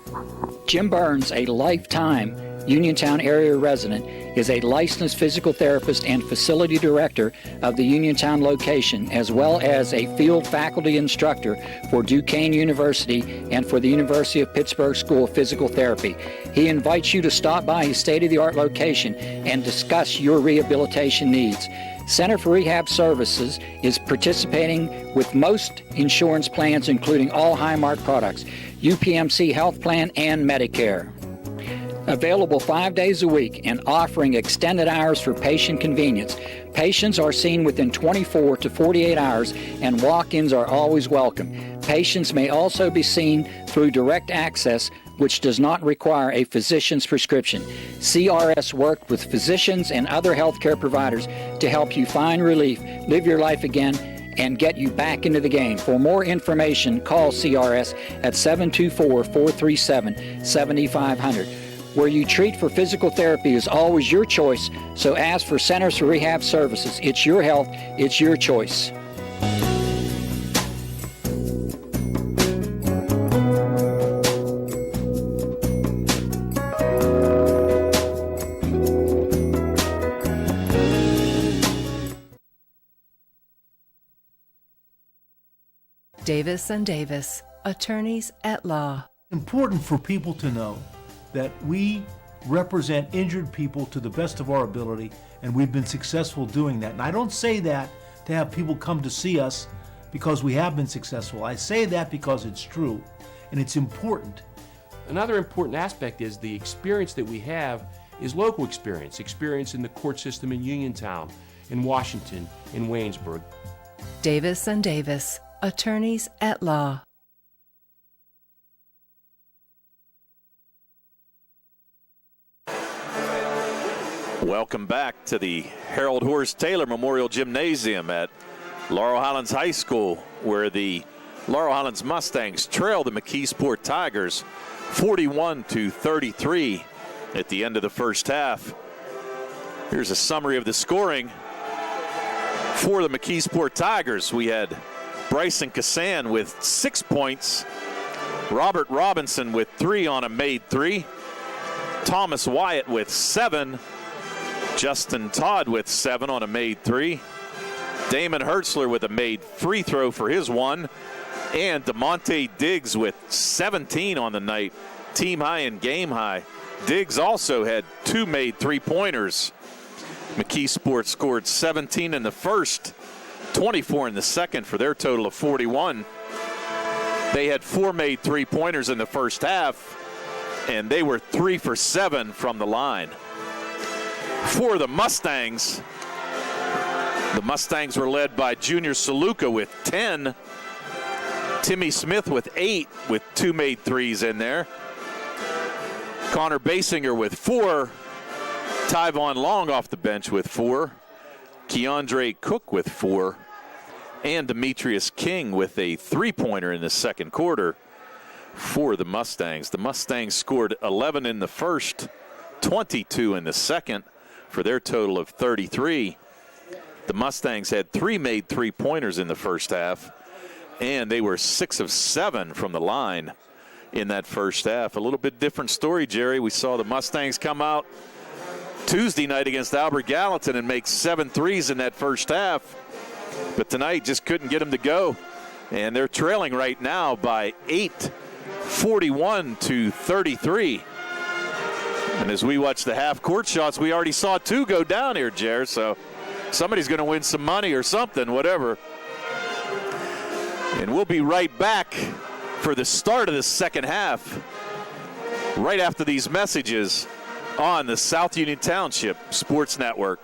Jim Burns, a lifetime Uniontown area resident, is a licensed physical therapist and facility director of the Uniontown location, as well as a field faculty instructor for Duquesne University and for the University of Pittsburgh School of Physical Therapy. He invites you to stop by his state-of-the-art location and discuss your rehabilitation needs. Center for Rehab Services is participating with most insurance plans, including all Highmark products, UPMC Health Plan, and Medicare. Available 5 days a week and offering extended hours for patient convenience. Patients are seen within 24 to 48 hours and walk-ins are always welcome. Patients may also be seen through direct access, which does not require a physician's prescription. CRS worked with physicians and other healthcare providers to help you find relief, live your life again, and get you back into the game. For more information, call CRS at 724-437-7500. Where you treat for physical therapy is always your choice, so ask for Centers for Rehab Services. It's your health, it's your choice. Davis & Davis, attorneys at law. Important for people to know that we represent injured people to the best of our ability, and we've been successful doing that. And I don't say that to have people come to see us because we have been successful. I say that because it's true, and it's important. Another important aspect is the experience that we have is local experience in the court system in Uniontown, in Washington, in Waynesburg. Davis & Davis, attorneys at law. Welcome back to the Harold Horace Taylor Memorial Gymnasium at Laurel Highlands High School, where the Laurel Highlands Mustangs trail the McKeesport Tigers 41-33 at the end of the first half. Here's a summary of the scoring for the McKeesport Tigers. We had Bryson Cassan with 6 points, Robert Robinson with 3 on a made 3, Thomas Wyatt with 7, Justin Todd with 7 on a made 3, Damon Hertzler with a made free throw for his 1, and DeMonte Diggs with 17 on the night, team high and game high. Diggs also had 2 made 3-pointers. McKeesport scored 17 in the first, 24 in the second for their total of 41. They had 4 made 3-pointers in the first half, and they were 3 for 7 from the line. For the Mustangs were led by Junior Saluka with 10, Timmy Smith with 8 with 2 made 3s in there, Connor Basinger with 4, Tyvon Long off the bench with 4, Keandre Cook with 4, and Demetrius King with a 3-pointer in the second quarter for the Mustangs. The Mustangs scored 11 in the first, 22 in the second for their total of 33. The Mustangs had 3 made 3-pointers in the first half, and they were 6 of 7 from the line in that first half. A little bit different story, Jerry. We saw the Mustangs come out Tuesday night against Albert Gallatin and make 7 threes in that first half, but tonight just couldn't get them to go, and they're trailing right now by 8, 41-33. And as we watch the half-court shots, we already saw 2 go down here, Jer. So somebody's going to win some money or something, whatever. And we'll be right back for the start of the second half, right after these messages on the South Union Township Sports Network.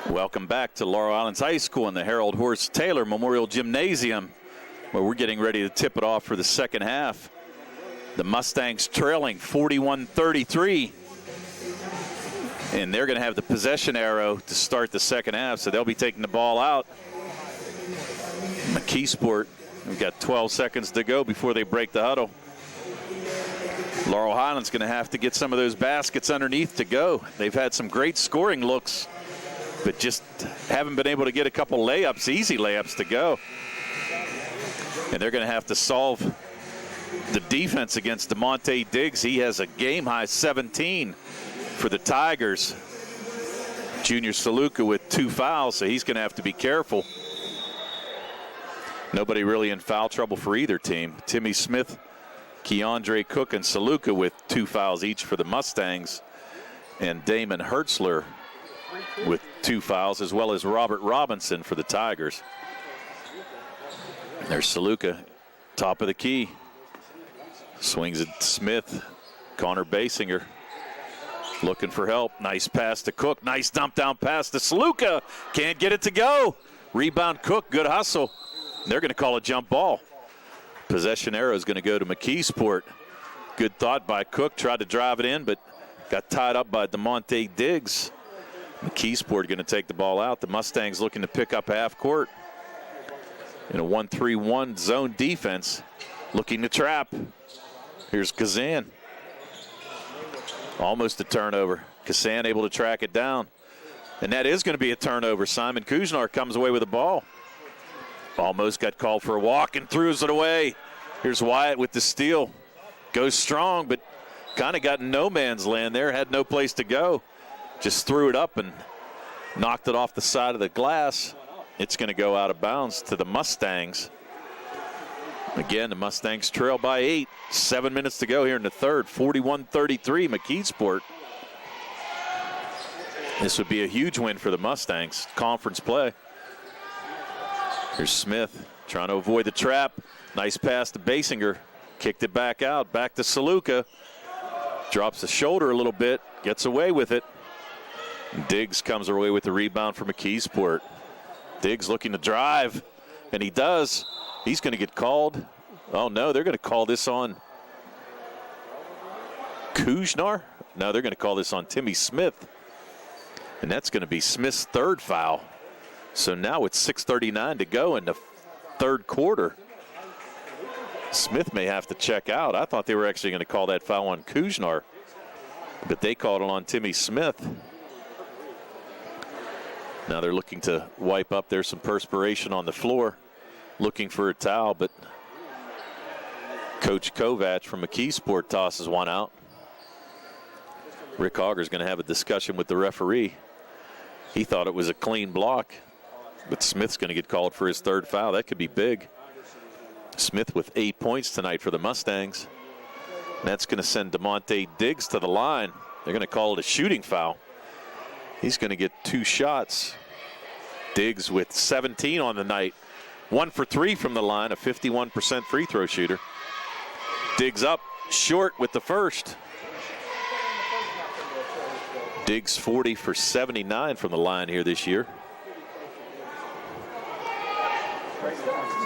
Welcome back to Laurel Highlands High School in the Harold Horse Taylor Memorial Gymnasium, where we're getting ready to tip it off for the second half. The Mustangs trailing 41-33. And they're going to have the possession arrow to start the second half, so they'll be taking the ball out. McKeesport, we've got 12 seconds to go before they break the huddle. Laurel Highlands going to have to get some of those baskets underneath to go. They've had some great scoring looks, but just haven't been able to get a couple layups, easy layups to go. And they're going to have to solve the defense against DeMonte Diggs. He has a game-high 17 for the Tigers. Junior Saluka with 2 fouls, so he's going to have to be careful. Nobody really in foul trouble for either team. Timmy Smith, Keandre Cook, and Saluka with 2 fouls each for the Mustangs. And Damon Hertzler with 2 fouls, as well as Robert Robinson for the Tigers. There's Saluka, top of the key. Swings at Smith. Connor Basinger looking for help. Nice pass to Cook. Nice dump down pass to Saluka. Can't get it to go. Rebound Cook. Good hustle. They're going to call a jump ball. Possession arrow is going to go to McKeesport. Good thought by Cook. Tried to drive it in, but got tied up by DeMonte Diggs. McKeesport going to take the ball out. The Mustangs looking to pick up half court in a 1-3-1 zone defense, looking to trap. Here's Kazan. Almost a turnover. Kazan able to track it down. And that is going to be a turnover. Simon Kuznar comes away with the ball. Almost got called for a walk and throws it away. Here's Wyatt with the steal. Goes strong, but kind of got in no man's land there. Had no place to go. Just threw it up and knocked it off the side of the glass. It's going to go out of bounds to the Mustangs. Again, the Mustangs trail by 8. 7 minutes to go here in the third. 41-33 McKeesport. This would be a huge win for the Mustangs. Conference play. Here's Smith trying to avoid the trap. Nice pass to Basinger. Kicked it back out. Back to Saluka. Drops the shoulder a little bit. Gets away with it. Diggs comes away with the rebound for McKeesport. Diggs looking to drive, and he does. He's going to get called. Oh, no, they're going to call this on Kuznar. No, they're going to call this on Timmy Smith. And that's going to be Smith's third foul. So now it's 6:39 to go in the third quarter. Smith may have to check out. I thought they were actually going to call that foul on Kuznar, but they called it on Timmy Smith. Now they're looking to wipe up. There's some perspiration on the floor, looking for a towel, but Coach Kovac from McKeesport tosses one out. Rick Auger's going to have a discussion with the referee. He thought it was a clean block, but Smith's going to get called for his third foul. That could be big. Smith with 8 points tonight for the Mustangs. And that's going to send DeMonte Diggs to the line. They're going to call it a shooting foul. He's going to get 2 shots. Diggs with 17 on the night. 1 for 3 from the line, a 51% free throw shooter. Diggs up short with the first. Diggs 40 for 79 from the line here this year.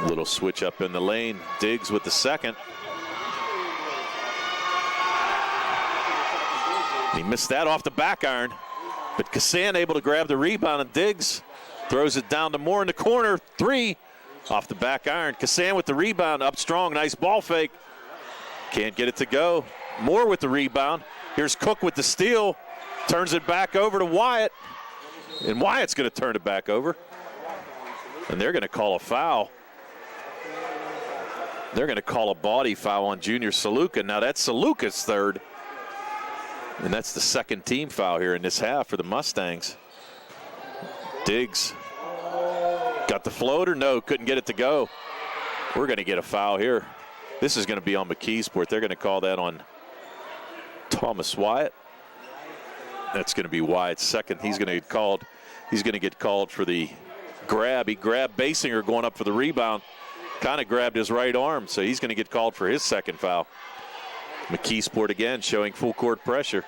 Little switch up in the lane. Diggs with the second. He missed that off the back iron, but Kassan able to grab the rebound, and Diggs throws it down to Moore in the corner. 3 off the back iron. Kassan with the rebound, up strong, nice ball fake. Can't get it to go. Moore with the rebound. Here's Cook with the steal. Turns it back over to Wyatt, and Wyatt's going to turn it back over. And they're going to call a foul. They're going to call a body foul on Junior Saluka. Now that's Saluka's third. And that's the second team foul here in this half for the Mustangs. Diggs got the floater. No, couldn't get it to go. We're going to get a foul here. This is going to be on McKeesport. They're going to call that on Thomas Wyatt. That's going to be Wyatt's second. He's going to get called. He's going to get called for the grab. He grabbed Basinger going up for the rebound. Kind of grabbed his right arm, so he's going to get called for his second foul. McKeesport again showing full court pressure.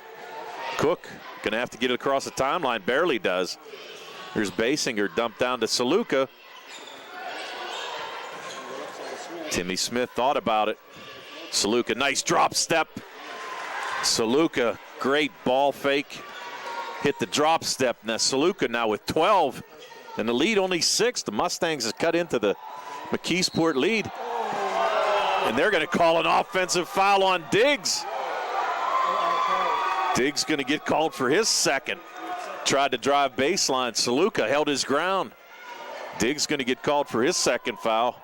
Cook going to have to get it across the timeline. Barely does. Here's Basinger dumped down to Saluka. Timmy Smith thought about it. Saluka, nice drop step. Saluka, great ball fake. Hit the drop step. Now Saluka now with 12. And the lead only 6. The Mustangs has cut into the McKeesport lead. And they're going to call an offensive foul on Diggs. Diggs going to get called for his second. Tried to drive baseline. Saluka held his ground. Diggs going to get called for his second foul.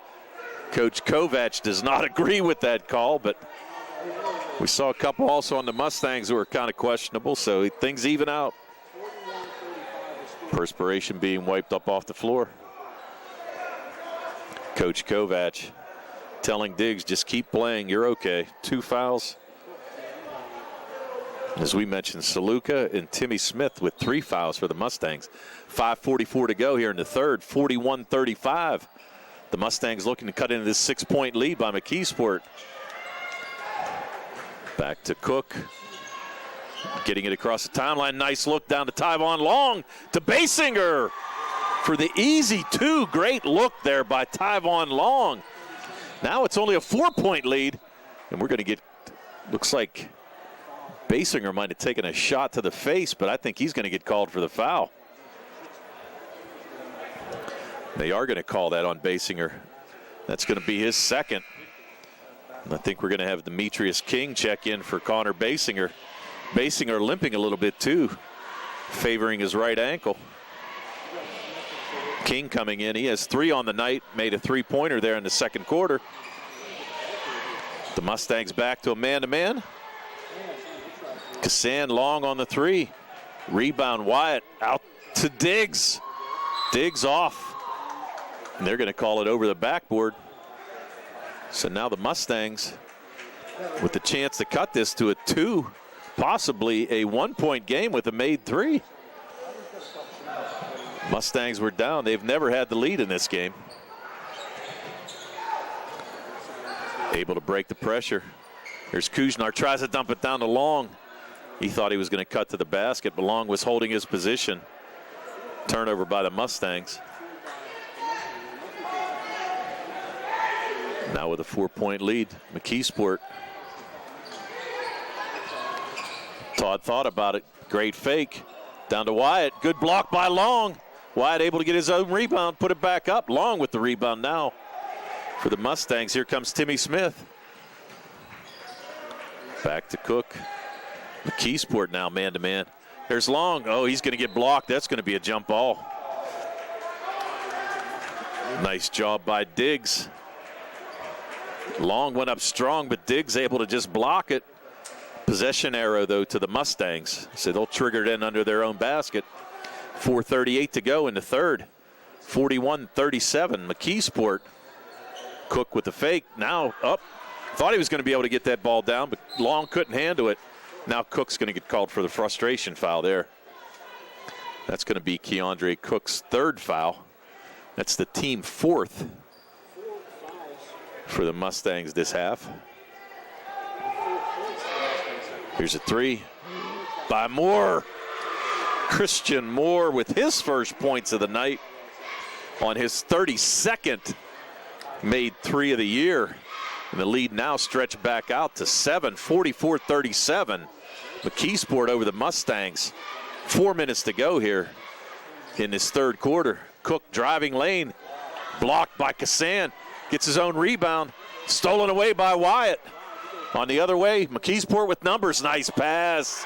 Coach Kovac does not agree with that call, but we saw a couple also on the Mustangs who were kind of questionable, so things even out. Perspiration being wiped up off the floor. Coach Kovac telling Diggs, just keep playing, you're okay. 2 fouls. As we mentioned, Saluka and Timmy Smith with 3 fouls for the Mustangs. 5:44 to go here in the third, 41-35. The Mustangs looking to cut into this 6-point lead by McKeesport. Back to Cook. Getting it across the timeline. Nice look down to Tyvon Long to Basinger for the easy 2. Great look there by Tyvon Long. Now it's only a 4-point lead, and we're going to get, looks like Basinger might have taken a shot to the face, but I think he's going to get called for the foul. They are going to call that on Basinger. That's going to be his second. And I think we're going to have Demetrius King check in for Connor Basinger. Basinger limping a little bit too, favoring his right ankle. King coming in. He has 3 on the night, made a 3-pointer there in the second quarter. The Mustangs back to a man-to-man. Kassan Long on the 3. Rebound Wyatt out to Diggs. Diggs off. And they're going to call it over the backboard. So now the Mustangs with the chance to cut this to a 2, possibly a 1-point game with a made 3. Mustangs were down. They've never had the lead in this game. Able to break the pressure. Here's Kuznar, tries to dump it down to Long. He thought he was going to cut to the basket, but Long was holding his position. Turnover by the Mustangs. Now with a 4-point lead, McKeesport. Todd thought about it. Great fake. Down to Wyatt. Good block by Long. Wyatt able to get his own rebound, put it back up. Long with the rebound now for the Mustangs. Here comes Timmy Smith. Back to Cook. McKeesport now man-to-man. There's Long. Oh, he's going to get blocked. That's going to be a jump ball. Nice job by Diggs. Long went up strong, but Diggs able to just block it. Possession arrow, though, to the Mustangs. So they'll trigger it in under their own basket. 4:38 to go in the third. 41-37. McKeesport. Cook with the fake. Now up. Thought he was going to be able to get that ball down, but Long couldn't handle it. Now Cook's going to get called for the frustration foul there. That's going to be Keandre Cook's 3rd foul. That's the team 4th for the Mustangs this half. Here's a 3 by Moore. Christian Moore with his first points of the night on his 32nd made 3 of the year. And the lead now stretched back out to 7, 44-37. McKeesport over the Mustangs. 4 minutes to go here in this third quarter. Cook driving lane, blocked by Kassan, gets his own rebound, stolen away by Wyatt. On the other way, McKeesport with numbers, nice pass.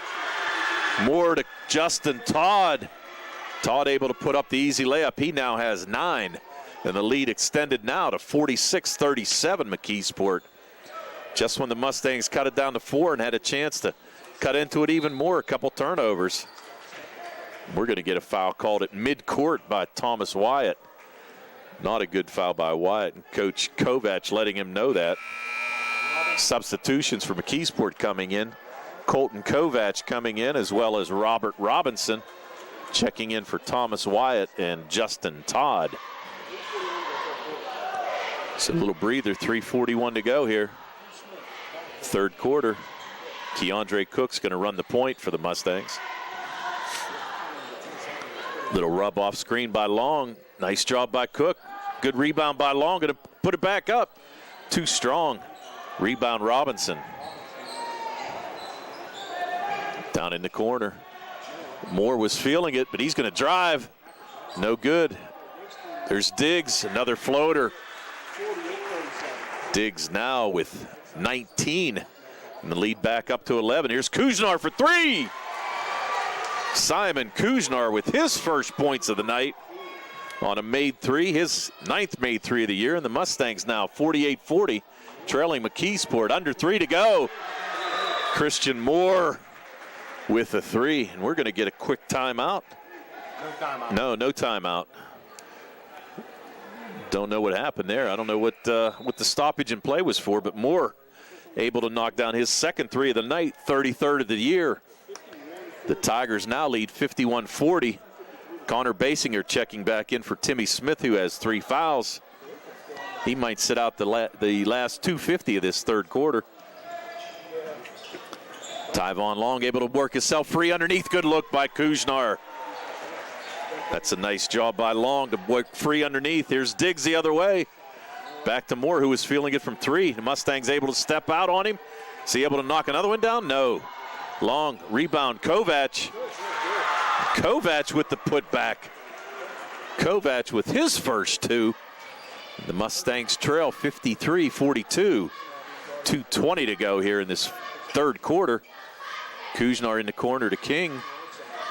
More to Justin Todd. Todd able to put up the easy layup. He now has 9, and the lead extended now to 46-37 McKeesport. Just when the Mustangs cut it down to 4 and had a chance to cut into it even more, a couple turnovers. We're going to get a foul called at midcourt by Thomas Wyatt. Not a good foul by Wyatt, and Coach Kovac letting him know that. Substitutions for McKeesport coming in. Colton Kovac coming in, as well as Robert Robinson checking in for Thomas Wyatt and Justin Todd. It's a little breather, 3:41 to go here. Third quarter. Keandre Cook's going to run the point for the Mustangs. Little rub off screen by Long. Nice job by Cook. Good rebound by Long. Going to put it back up. Too strong. Rebound Robinson. Down in the corner. Moore was feeling it, but he's going to drive. No good. There's Diggs, another floater. Diggs now with 19. And the lead back up to 11. Here's Kuznar for 3. Simon Kuznar with his first points of the night on a made 3, his 9th made 3 of the year. And the Mustangs now 48-40, trailing McKeesport. Under 3 to go. Christian Moore with a 3, and we're going to get a quick timeout. No timeout. Don't know what happened there. I don't know what the stoppage in play was for, but Moore able to knock down his second 3 of the night, 33rd of the year. The Tigers now lead 51-40. Connor Basinger checking back in for Timmy Smith, who has 3 fouls. He might sit out the last 2:50 of this third quarter. Tyvon Long able to work himself free underneath. Good look by Kuznar. That's a nice job by Long to work free underneath. Here's Diggs the other way. Back to Moore, who was feeling it from 3. The Mustangs able to step out on him. Is he able to knock another one down? No. Long rebound. Kovac. Kovac with the putback. Kovac with his first 2. The Mustangs trail 53-42. 2:20 to go here in this third quarter. Kuznar in the corner to King.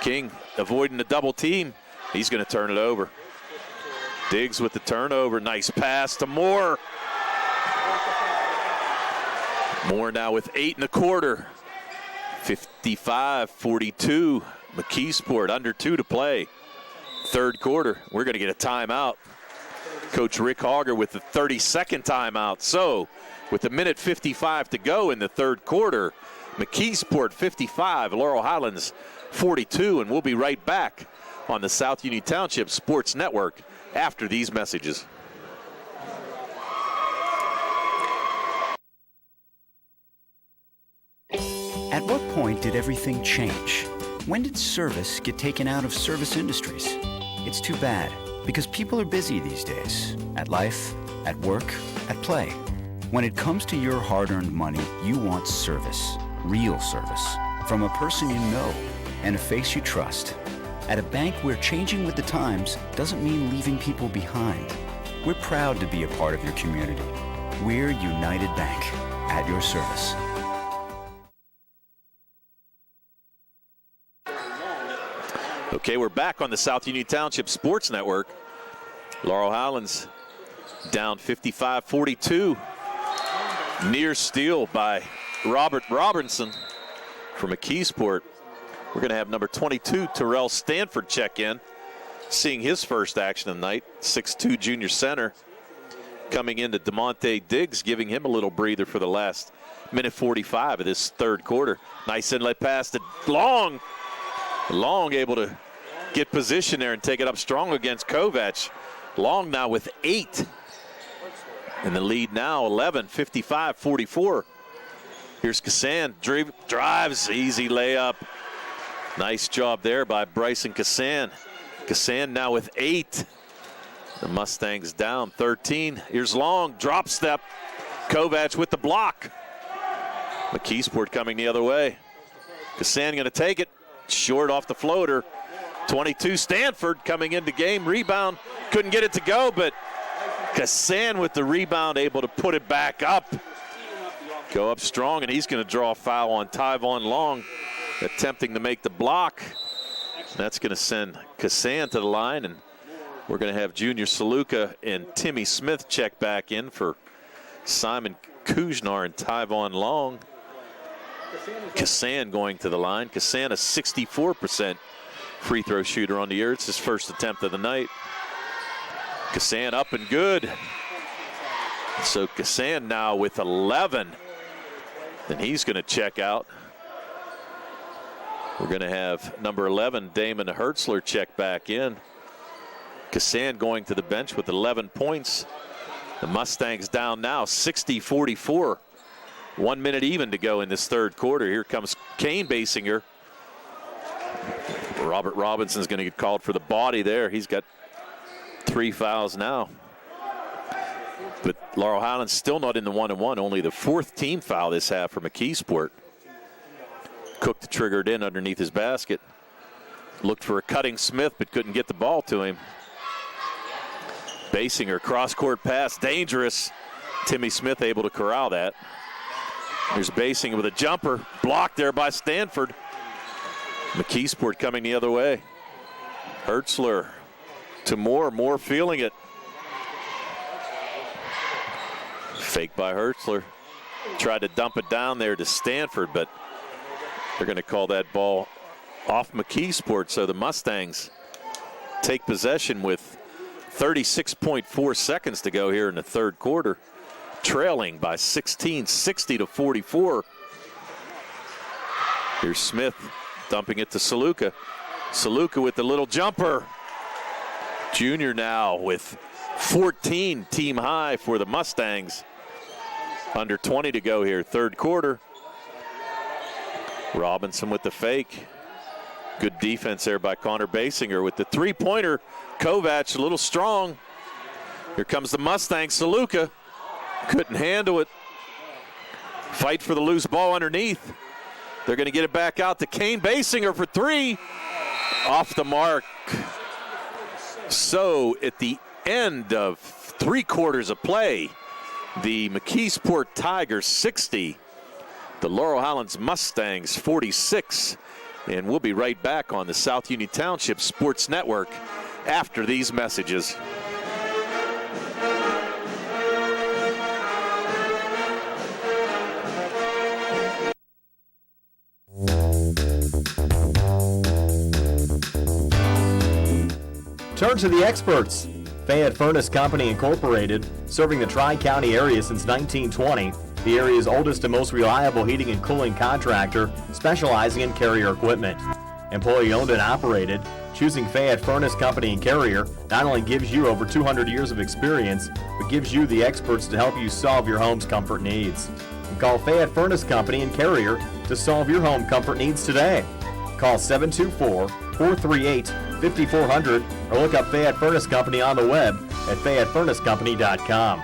King avoiding the double team. He's going to turn it over. Diggs with the turnover. Nice pass to Moore. Moore now with 8 in the quarter. 55-42. McKeesport under 2 to play. Third quarter. We're going to get a timeout. Coach Rick Hogger with the 32nd timeout. So with a minute 55 to go in the third quarter, McKeesport 55, Laurel Highlands 42, and we'll be right back on the South Union Township Sports Network after these messages. At what point did everything change? When did service get taken out of service industries? It's too bad, because people are busy these days. At life, at work, at play. When it comes to your hard-earned money, you want service. Real service. From a person you know and a face you trust. At a bank where changing with the times doesn't mean leaving people behind. We're proud to be a part of your community. We're United Bank, at your service. Okay, we're back on the South Union Township Sports Network. Laurel Highlands down 55-42. Near steal by Robert Robinson from McKeesport. We're going to have number 22, Terrell Stanford, check in. Seeing his first action of the night. 6'2 junior center. Coming into DeMonte Diggs, giving him a little breather for the last minute 45 of this third quarter. Nice inlet pass to Long. Long able to get position there and take it up strong against Kovac. Long now with 8. And the lead now 11, 55-44. Here's Kassan, drives, easy layup. Nice job there by Bryson Kassan. Kassan now with 8. The Mustangs down 13. Here's Long, drop step. Kovac with the block. McKeesport coming the other way. Kassan going to take it. Short off the floater. 22 Stanford coming into game. Rebound. Couldn't get it to go, but Kassan with the rebound able to put it back up. Go up strong, and he's going to draw a foul on Tyvon Long, attempting to make the block. That's going to send Kassan to the line, and we're going to have Junior Saluka and Timmy Smith check back in for Simon Kuznar and Tyvon Long. Kassan going to the line. Kassan, a 64% free throw shooter on the year. It's his first attempt of the night. Kassan up and good. So Kassan now with 11. Then he's going to check out. We're going to have number 11, Damon Hertzler, check back in. Kassan going to the bench with 11 points. The Mustangs down now 60-44. 1 minute even to go in this third quarter. Here comes Kane Basinger. Robert Robinson's going to get called for the body there. He's got 3 fouls now. But Laurel Highlands still not in the 1-1. Only the 4th team foul this half for McKeesport. Cook the triggered in underneath his basket. Looked for a cutting Smith, but couldn't get the ball to him. Basinger, cross-court pass, dangerous. Timmy Smith able to corral that. Here's Basinger with a jumper, blocked there by Stanford. McKeesport coming the other way. Hertzler to Moore feeling it. Fake by Hertzler. Tried to dump it down there to Stanford, but they're going to call that ball off McKeesport. So the Mustangs take possession with 36.4 seconds to go here in the third quarter, trailing by 16, 60-44. Here's Smith dumping it to Saluka. Saluka with the little jumper. Junior now with 14, team high for the Mustangs. Under 20 to go here, third quarter. Robinson with the fake. Good defense there by Connor Basinger with the three-pointer. Kovac a little strong. Here comes the Mustangs. Saluka couldn't handle it. Fight for the loose ball underneath. They're going to get it back out to Kane Basinger for 3. Off the mark. So at the end of 3 quarters of play, the McKeesport Tigers 60, the Laurel Highlands Mustangs 46. And we'll be right back on the South Union Township Sports Network after these messages. Turn to the experts. Fayette Furnace Company Incorporated, serving the Tri-County area since 1920. The area's oldest and most reliable heating and cooling contractor, specializing in Carrier equipment. Employee owned and operated, choosing Fayette Furnace Company and Carrier not only gives you over 200 years of experience, but gives you the experts to help you solve your home's comfort needs. And call Fayette Furnace Company and Carrier to solve your home comfort needs today. Call 724-438-5400 or look up Fayette Furnace Company on the web at FayetteFurnaceCompany.com.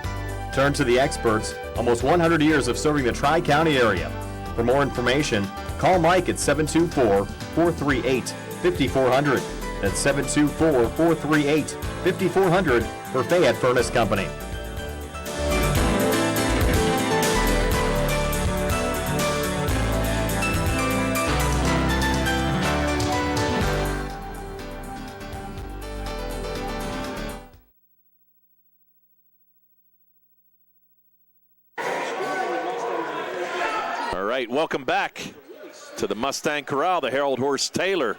Turn to the experts, almost 100 years of serving the Tri-County area. For more information, call Mike at 724-438-5400. That's 724-438-5400 for Fayette Furnace Company. Welcome back to the Mustang Corral, the Harold Horse Taylor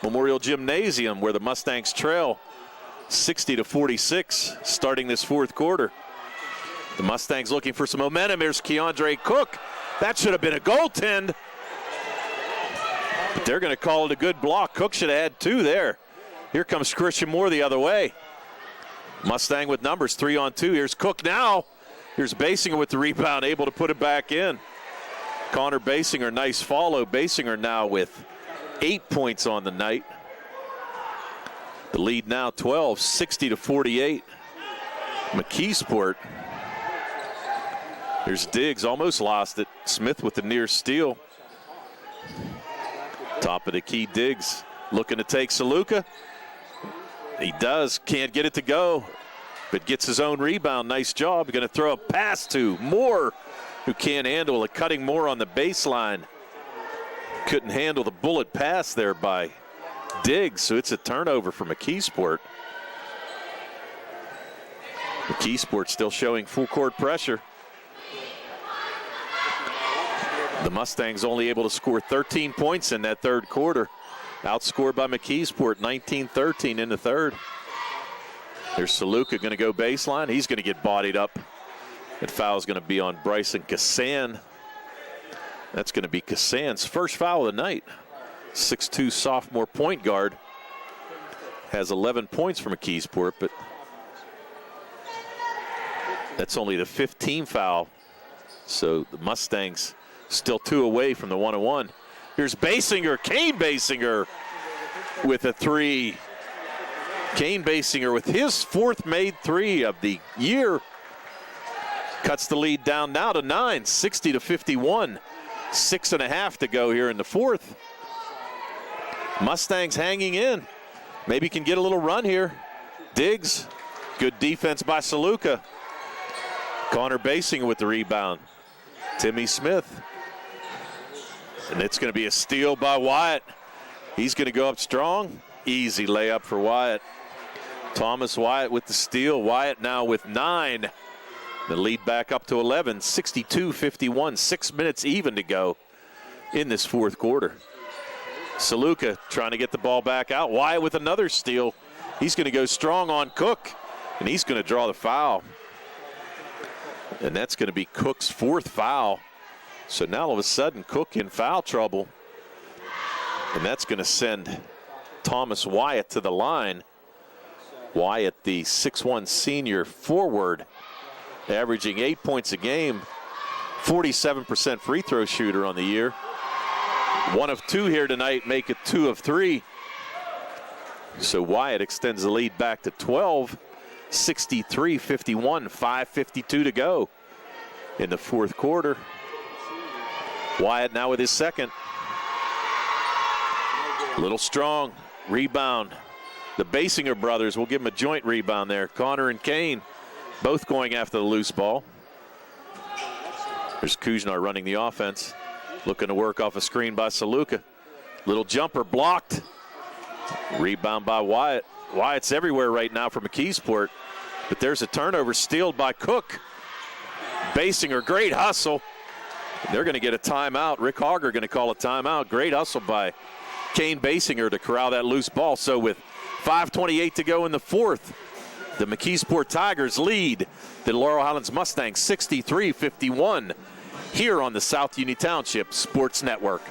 Memorial Gymnasium, where the Mustangs trail 60-46 starting this fourth quarter. The Mustangs looking for some momentum. Here's Keandre Cook. That should have been a goaltend. But they're going to call it a good block. Cook should have had 2 there. Here comes Christian Moore the other way. Mustang with numbers, 3-on-2. Here's Cook now. Here's Basinger with the rebound, able to put it back in. Connor Basinger, nice follow. Basinger now with 8 points on the night. The lead now 12, 60-48. McKeesport. There's Diggs, almost lost it. Smith with the near steal. Top of the key, Diggs looking to take Saluka. He does, can't get it to go, but gets his own rebound. Nice job. Going to throw a pass to Moore, who can't handle it. Cutting Moore on the baseline. Couldn't handle the bullet pass there by Diggs, so it's a turnover for McKeesport. McKeesport still showing full court pressure. The Mustangs only able to score 13 points in that third quarter. Outscored by McKeesport 19-13 in the third. There's Saluka going to go baseline. He's going to get bodied up. That foul's going to be on Bryson Kassan. That's going to be Kassan's first foul of the night. 6'2" sophomore point guard. Has 11 points for McKeesport, but that's only the 15th foul. So the Mustangs still 2 away from the 1-1. Here's Basinger, Kane Basinger with a 3. Kane Basinger with his 4th made 3 of the year. Cuts the lead down now to 9, 60-51. 6.5 to go here in the fourth. Mustangs hanging in. Maybe can get a little run here. Diggs, good defense by Saluka. Connor Basinger with the rebound. Timmy Smith. And it's going to be a steal by Wyatt. He's going to go up strong. Easy layup for Wyatt. Thomas Wyatt with the steal. Wyatt now with 9. The lead back up to 11, 62-51. 6 minutes even to go in this fourth quarter. Saluka trying to get the ball back out. Wyatt with another steal. He's going to go strong on Cook, and he's going to draw the foul. And that's going to be Cook's 4th foul. So now all of a sudden, Cook in foul trouble. And that's going to send Thomas Wyatt to the line. Wyatt, the 6'1" senior forward, averaging 8 points a game, 47% free throw shooter on the year. 1 of 2 here tonight, make it 2 of 3. So Wyatt extends the lead back to 12, 63-51, 5:52 to go in the fourth quarter. Wyatt now with his 2nd. Little strong, rebound. The Basinger brothers will give him a joint rebound there. Connor and Kane both going after the loose ball. There's Kuznar running the offense. Looking to work off a screen by Saluka. Little jumper blocked. Rebound by Wyatt. Wyatt's everywhere right now for McKeesport. But there's a turnover stealed by Cook. Basinger, great hustle. They're going to get a timeout. Rick Hogger going to call a timeout. Great hustle by Kane Basinger to corral that loose ball. So with 5:28 to go in the fourth, the McKeesport Tigers lead the Laurel Highlands Mustangs 63-51 here on the South Union Township Sports Network.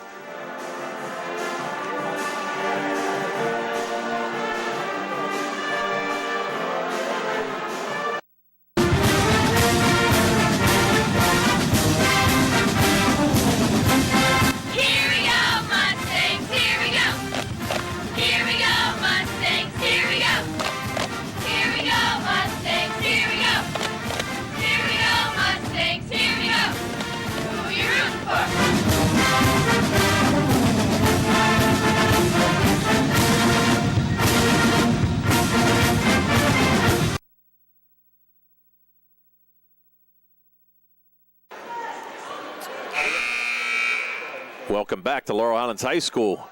Welcome back to Laurel Highlands High School.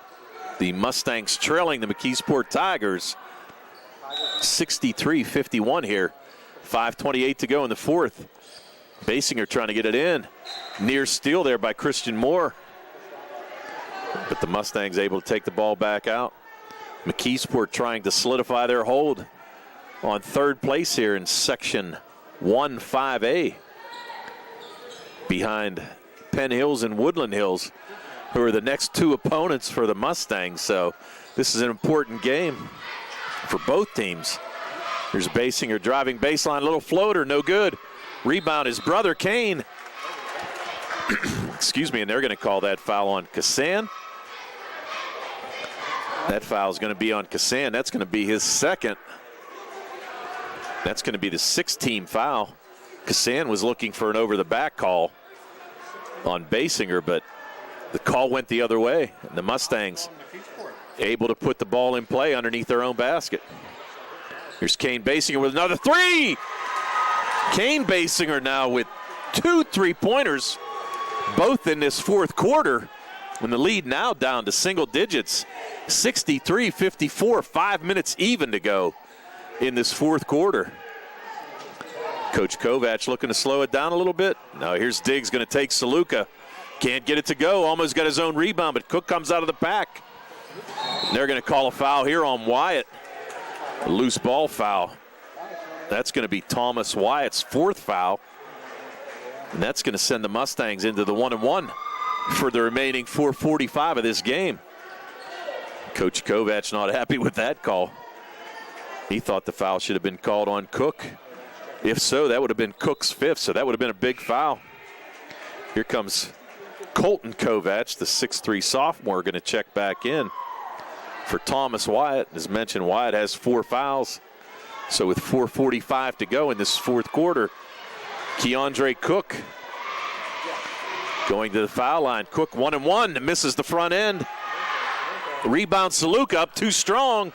The Mustangs trailing the McKeesport Tigers 63-51 here. 5:28 to go in the fourth. Basinger trying to get it in. Near steal there by Christian Moore. But the Mustangs able to take the ball back out. McKeesport trying to solidify their hold on third place here in Section 1-5A. Behind Penn Hills and Woodland Hills, who are the next 2 opponents for the Mustangs. So this is an important game for both teams. Here's Basinger driving baseline, little floater, no good. Rebound his brother, Kane. Excuse me, and they're going to call that foul on Kassan. That foul is going to be on Kassan. That's going to be his second. That's going to be the 6th-team foul. Kassan was looking for an over-the-back call on Basinger, but the call went the other way. And the Mustangs able to put the ball in play underneath their own basket. Here's Kane Basinger with another three. Kane Basinger now with 2 3-pointers, both in this fourth quarter, when the lead now down to single digits, 63-54, 5 minutes even to go in this fourth quarter. Coach Kovac looking to slow it down a little bit. Now here's Diggs going to take Saluka. Can't get it to go. Almost got his own rebound, but Cook comes out of the pack. And they're going to call a foul here on Wyatt. A loose ball foul. That's going to be Thomas Wyatt's 4th foul. And that's going to send the Mustangs into the 1-1 for the remaining 4:45 of this game. Coach Kovac not happy with that call. He thought the foul should have been called on Cook. If so, that would have been Cook's 5th, so that would have been a big foul. Here comes Colton Kovac, the 6'3 sophomore, going to check back in for Thomas Wyatt. As mentioned, Wyatt has 4 fouls. So with 4:45 to go in this fourth quarter, Keandre Cook going to the foul line. Cook 1-1, misses the front end. Rebound Saluka up too strong.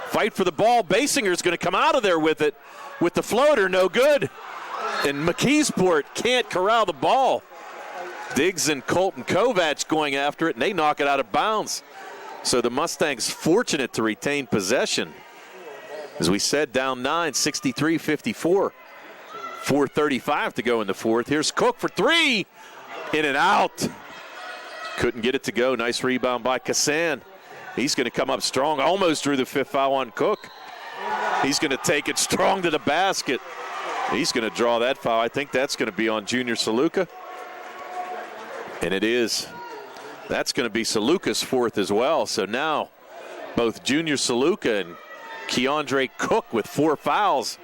Fight for the ball. Basinger's going to come out of there with it. With the floater, no good. And McKeesport can't corral the ball. Diggs and Colton Kovac going after it, and they knock it out of bounds. So the Mustangs fortunate to retain possession. As we said, down 9, 63-54. 4:35 to go in the fourth. Here's Cook for 3. In and out. Couldn't get it to go. Nice rebound by Kassan. He's going to come up strong. Almost drew the 5th foul on Cook. He's going to take it strong to the basket. He's going to draw that foul. I think that's going to be on Junior Saluka. And it is. That's going to be Saluka's 4th as well. So now both Junior Saluka and Keandre Cook with 4 fouls.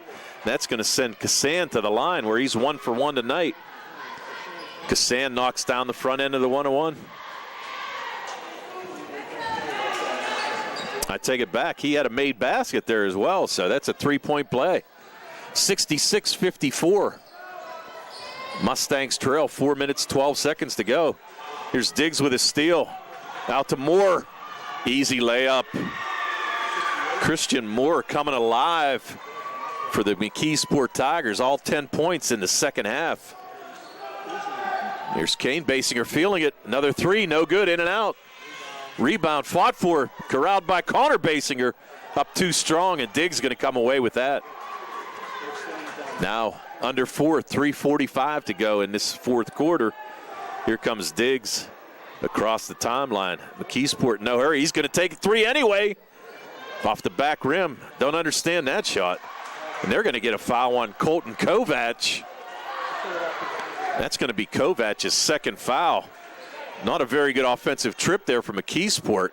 That's going to send Kassan to the line where he's 1 for 1 tonight. Kassan knocks down the front end of the 1-1. I take it back. He had a made basket there as well, so that's a 3-point play. 66-54. Mustangs trail, 4 minutes, 12 seconds to go. Here's Diggs with a steal. Out to Moore. Easy layup. Christian Moore coming alive for the McKeesport Tigers. All 10 points in the second half. Here's Kane Basinger feeling it. Another 3, no good, in and out. Rebound fought for, corralled by Connor Basinger. Up too strong, and Diggs going to come away with that. Now under 4, 3:45 to go in this fourth quarter. Here comes Diggs across the timeline. McKeesport, no hurry. He's going to take 3 anyway. Off the back rim. Don't understand that shot. And they're going to get a foul on Colton Kovac. That's going to be Kovac's 2nd foul. Not a very good offensive trip there from McKeesport.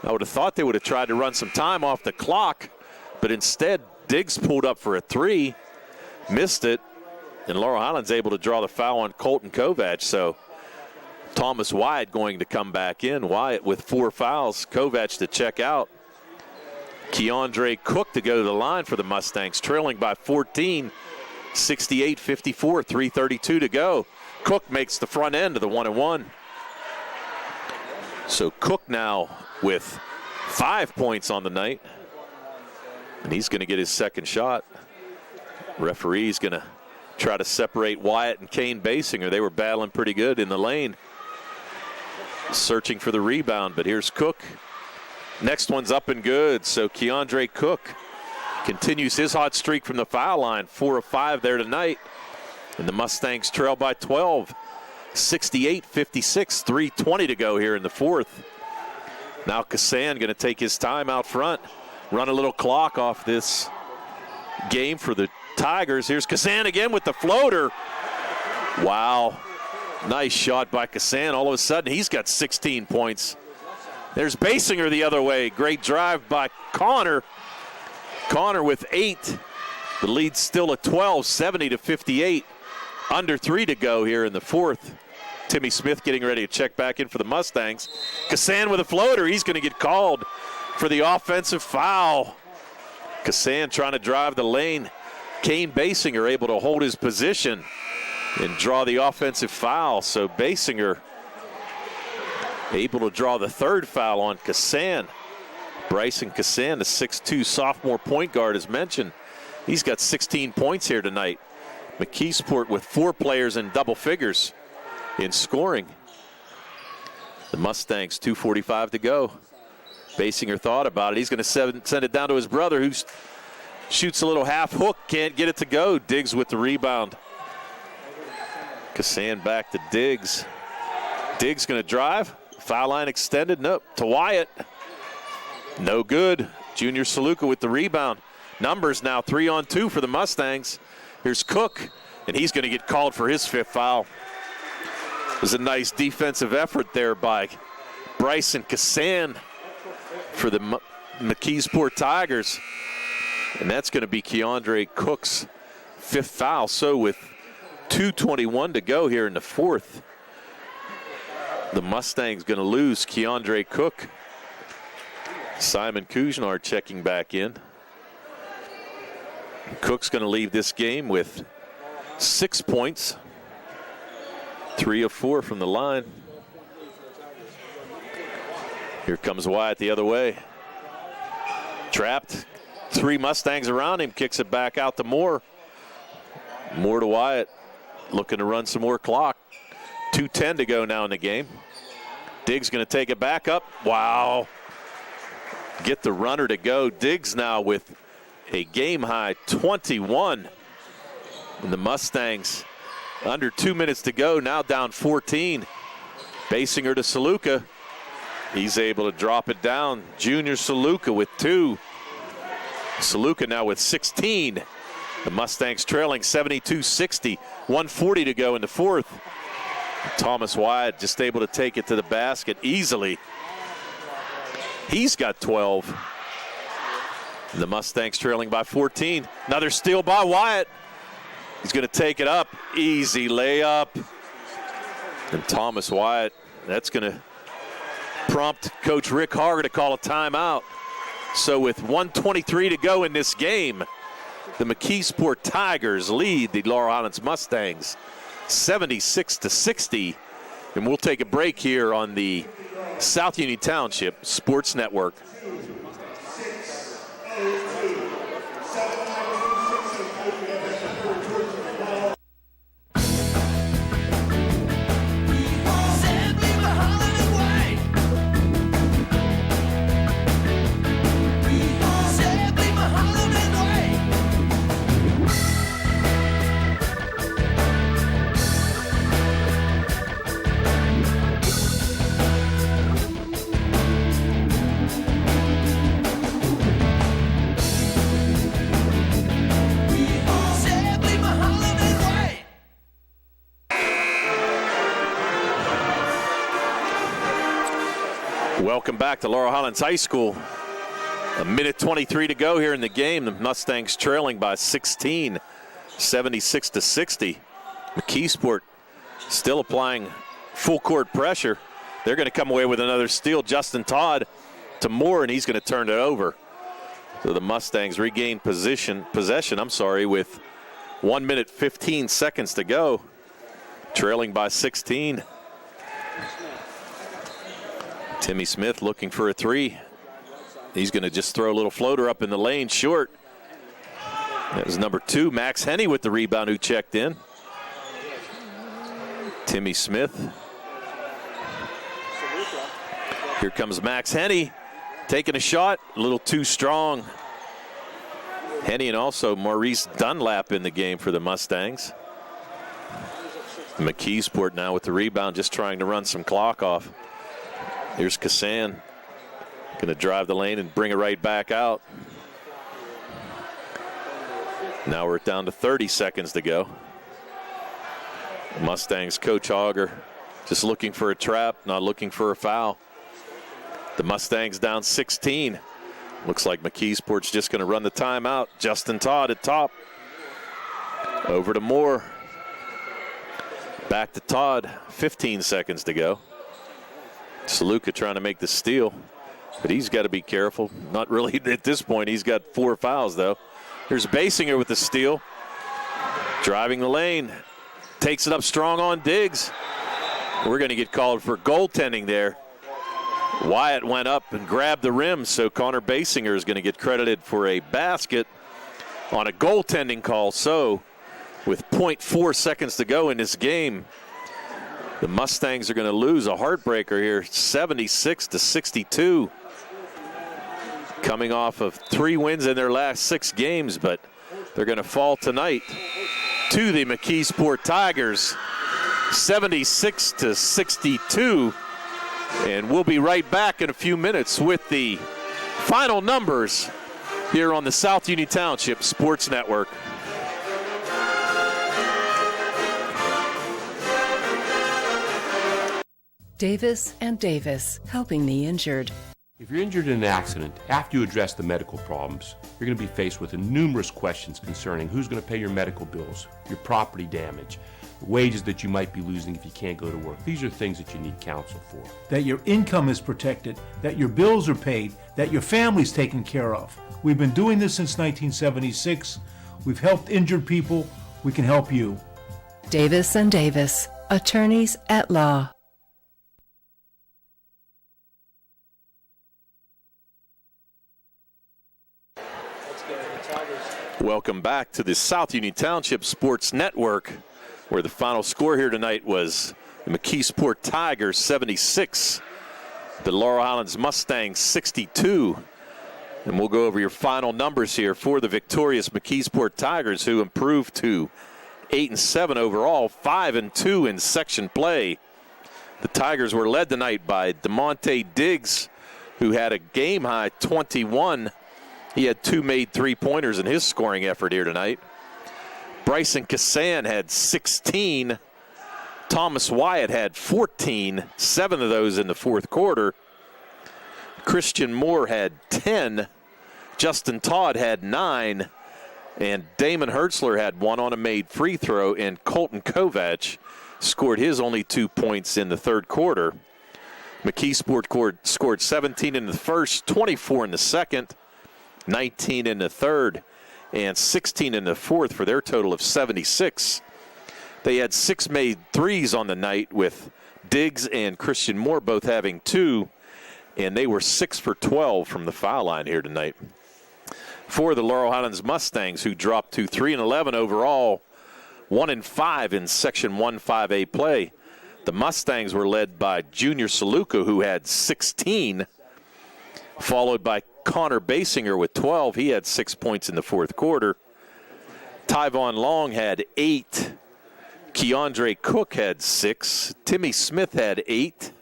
I would have thought they would have tried to run some time off the clock, but instead Diggs pulled up for a 3, missed it, and Laurel Highlands able to draw the foul on Colton Kovac. So Thomas Wyatt going to come back in. Wyatt with 4 fouls. Kovac to check out. Keandre Cook to go to the line for the Mustangs, trailing by 14, 68-54, 3:32 to go. Cook makes the front end of the 1-1. So Cook now with 5 points on the night, and he's going to get his 2nd shot. Referee's going to try to separate Wyatt and Kane Basinger. They were battling pretty good in the lane, searching for the rebound, but here's Cook. Next one's up and good, so Keandre Cook continues his hot streak from the foul line. 4 of 5 there tonight, and the Mustangs trail by 12. 68-56, 3:20 to go here in the fourth. Now Kassan going to take his time out front, run a little clock off this game for the Tigers. Here's Kassan again with the floater. Wow. Nice shot by Kassan. All of a sudden, he's got 16 points. There's Basinger the other way. Great drive by Connor. Connor with 8. The lead's still at 12, 70-58. Under 3 to go here in the fourth. Timmy Smith getting ready to check back in for the Mustangs. Kassan with a floater. He's going to get called for the offensive foul. Kassan trying to drive the lane. Kane Basinger able to hold his position and draw the offensive foul. So Basinger able to draw the third foul on Kassan. Bryson Kassan, the 6'2 sophomore point guard, as mentioned. He's got 16 points here tonight. McKeesport with 4 players in double figures in scoring. The Mustangs, 2:45 to go. Basinger thought about it. He's going to send it down to his brother, who shoots a little half hook, can't get it to go. Diggs with the rebound. Kassan back to Diggs. Diggs going to drive. Foul line extended. Nope. To Wyatt. No good. Junior Saluka with the rebound. Numbers now 3-on-2 for the Mustangs. Here's Cook, and he's going to get called for his 5th foul. It was a nice defensive effort there by Bryson Kassan for the McKeesport Tigers. And that's going to be Keandre Cook's 5th foul. So with 2:21 to go here in the 4th, the Mustangs going to lose Keandre Cook. Simon Kuznar checking back in. Cook's going to leave this game with 6 points. 3 of 4 from the line. Here comes Wyatt the other way. Trapped. 3 Mustangs around him. Kicks it back out to Moore. Moore to Wyatt. Looking to run some more clock. 2:10 to go now in the game. Diggs going to take it back up. Wow. Get the runner to go. Diggs now with a game-high 21. And the Mustangs under 2 minutes to go, now down 14. Basinger to Saluka. He's able to drop it down. Junior Saluka with 2. Saluka now with 16. The Mustangs trailing 72-60. 1:40 to go in the 4th. Thomas Wyatt just able to take it to the basket easily. He's got 12. And the Mustangs trailing by 14. Another steal by Wyatt. He's going to take it up. Easy layup. And Thomas Wyatt, that's going to prompt Coach Rick Harger to call a timeout. So with 1:23 to go in this game, the McKeesport Tigers lead the Laurel Highlands Mustangs 76-60. And we'll take a break here on the South Union Township Sports Network. Welcome back to Laurel Highlands High School. 1:23 to go here in the game. The Mustangs trailing by 16, 76-60. McKeesport still applying full court pressure. They're going to come away with another steal. Justin Todd to Moore, and he's going to turn it over. So the Mustangs regain possession, with 1 minute 15 seconds to go, trailing by 16. Timmy Smith looking for a 3. He's going to just throw a little floater up in the lane short. That was number 2, Max Henney with the rebound, who checked in. Timmy Smith. Here comes Max Henney taking a shot, a little too strong. Henney and also Maurice Dunlap in the game for the Mustangs. McKeesport now with the rebound, just trying to run some clock off. Here's Kassan, going to drive the lane and bring it right back out. Now we're down to 30 seconds to go. Mustangs coach Auger just looking for a trap, not looking for a foul. The Mustangs down 16. Looks like McKeesport's just going to run the timeout. Justin Todd at top. Over to Moore. Back to Todd, 15 seconds to go. Saluka trying to make the steal, but he's got to be careful. Not really at this point. He's got 4 fouls, though. Here's Basinger with the steal. Driving the lane. Takes it up strong on Diggs. We're going to get called for goaltending there. Wyatt went up and grabbed the rim, so Connor Basinger is going to get credited for a basket on a goaltending call. So with 0.4 seconds to go in this game, the Mustangs are going to lose a heartbreaker here, 76-62. Coming off of 3 wins in their last 6 games, but they're going to fall tonight to the McKeesport Tigers, 76-62. And we'll be right back in a few minutes with the final numbers here on the South Union Township Sports Network. Davis and Davis, helping the injured. If you're injured in an accident, after you address the medical problems, you're going to be faced with numerous questions concerning who's going to pay your medical bills, your property damage, wages that you might be losing if you can't go to work. These are things that you need counsel for. That your income is protected, that your bills are paid, that your family's taken care of. We've been doing this since 1976. We've helped injured people. We can help you. Davis and Davis, attorneys at law. Welcome back to the South Union Township Sports Network, where the final score here tonight was the McKeesport Tigers 76, the Laurel Highlands Mustangs 62. And we'll go over your final numbers here for the victorious McKeesport Tigers, who improved to 8-7 overall, 5-2 in section play. The Tigers were led tonight by DeMonte Diggs, who had a game-high 21. He had 2 made 3-pointers in his scoring effort here tonight. Bryson Kassan had 16. Thomas Wyatt had 14, 7 of those in the fourth quarter. Christian Moore had 10. Justin Todd had 9. And Damon Hertzler had 1 on a made free throw. And Colton Kovac scored his only 2 points in the third quarter. McKeesport scored 17 in the first, 24 in the second, 19 in the third, and 16 in the fourth for their total of 76. They had 6 made threes on the night, with Diggs and Christian Moore both having 2, and they were 6 for 12 from the foul line here tonight. For the Laurel Highlands Mustangs, who dropped to 3-11 overall, 1-5 in Section 1-5A play. The Mustangs were led by Junior Saluka, who had 16, followed by Connor Basinger with 12. He had 6 points in the fourth quarter. Tyvon Long had 8. Keandre Cook had 6. Timmy Smith had 8.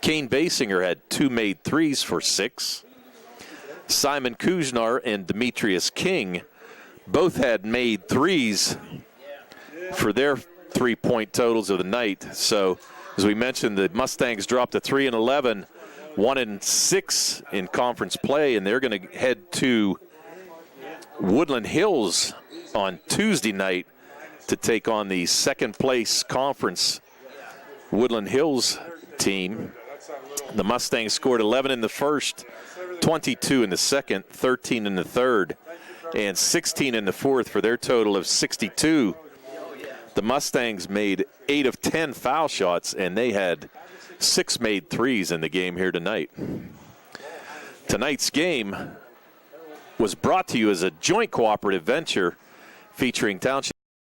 Kane Basinger had 2 made threes for 6. Simon Kuznar and Demetrius King both had made threes for their 3-point totals of the night. So, as we mentioned, the Mustangs dropped to 3-11. 1-6 in conference play, and they're going to head to Woodland Hills on Tuesday night to take on the second place conference Woodland Hills team. The Mustangs scored 11 in the first, 22 in the second, 13 in the third, and 16 in the fourth for their total of 62. The Mustangs made 8 of 10 foul shots, and they had 6 made threes in the game here tonight. Tonight's game was brought to you as a joint cooperative venture featuring Township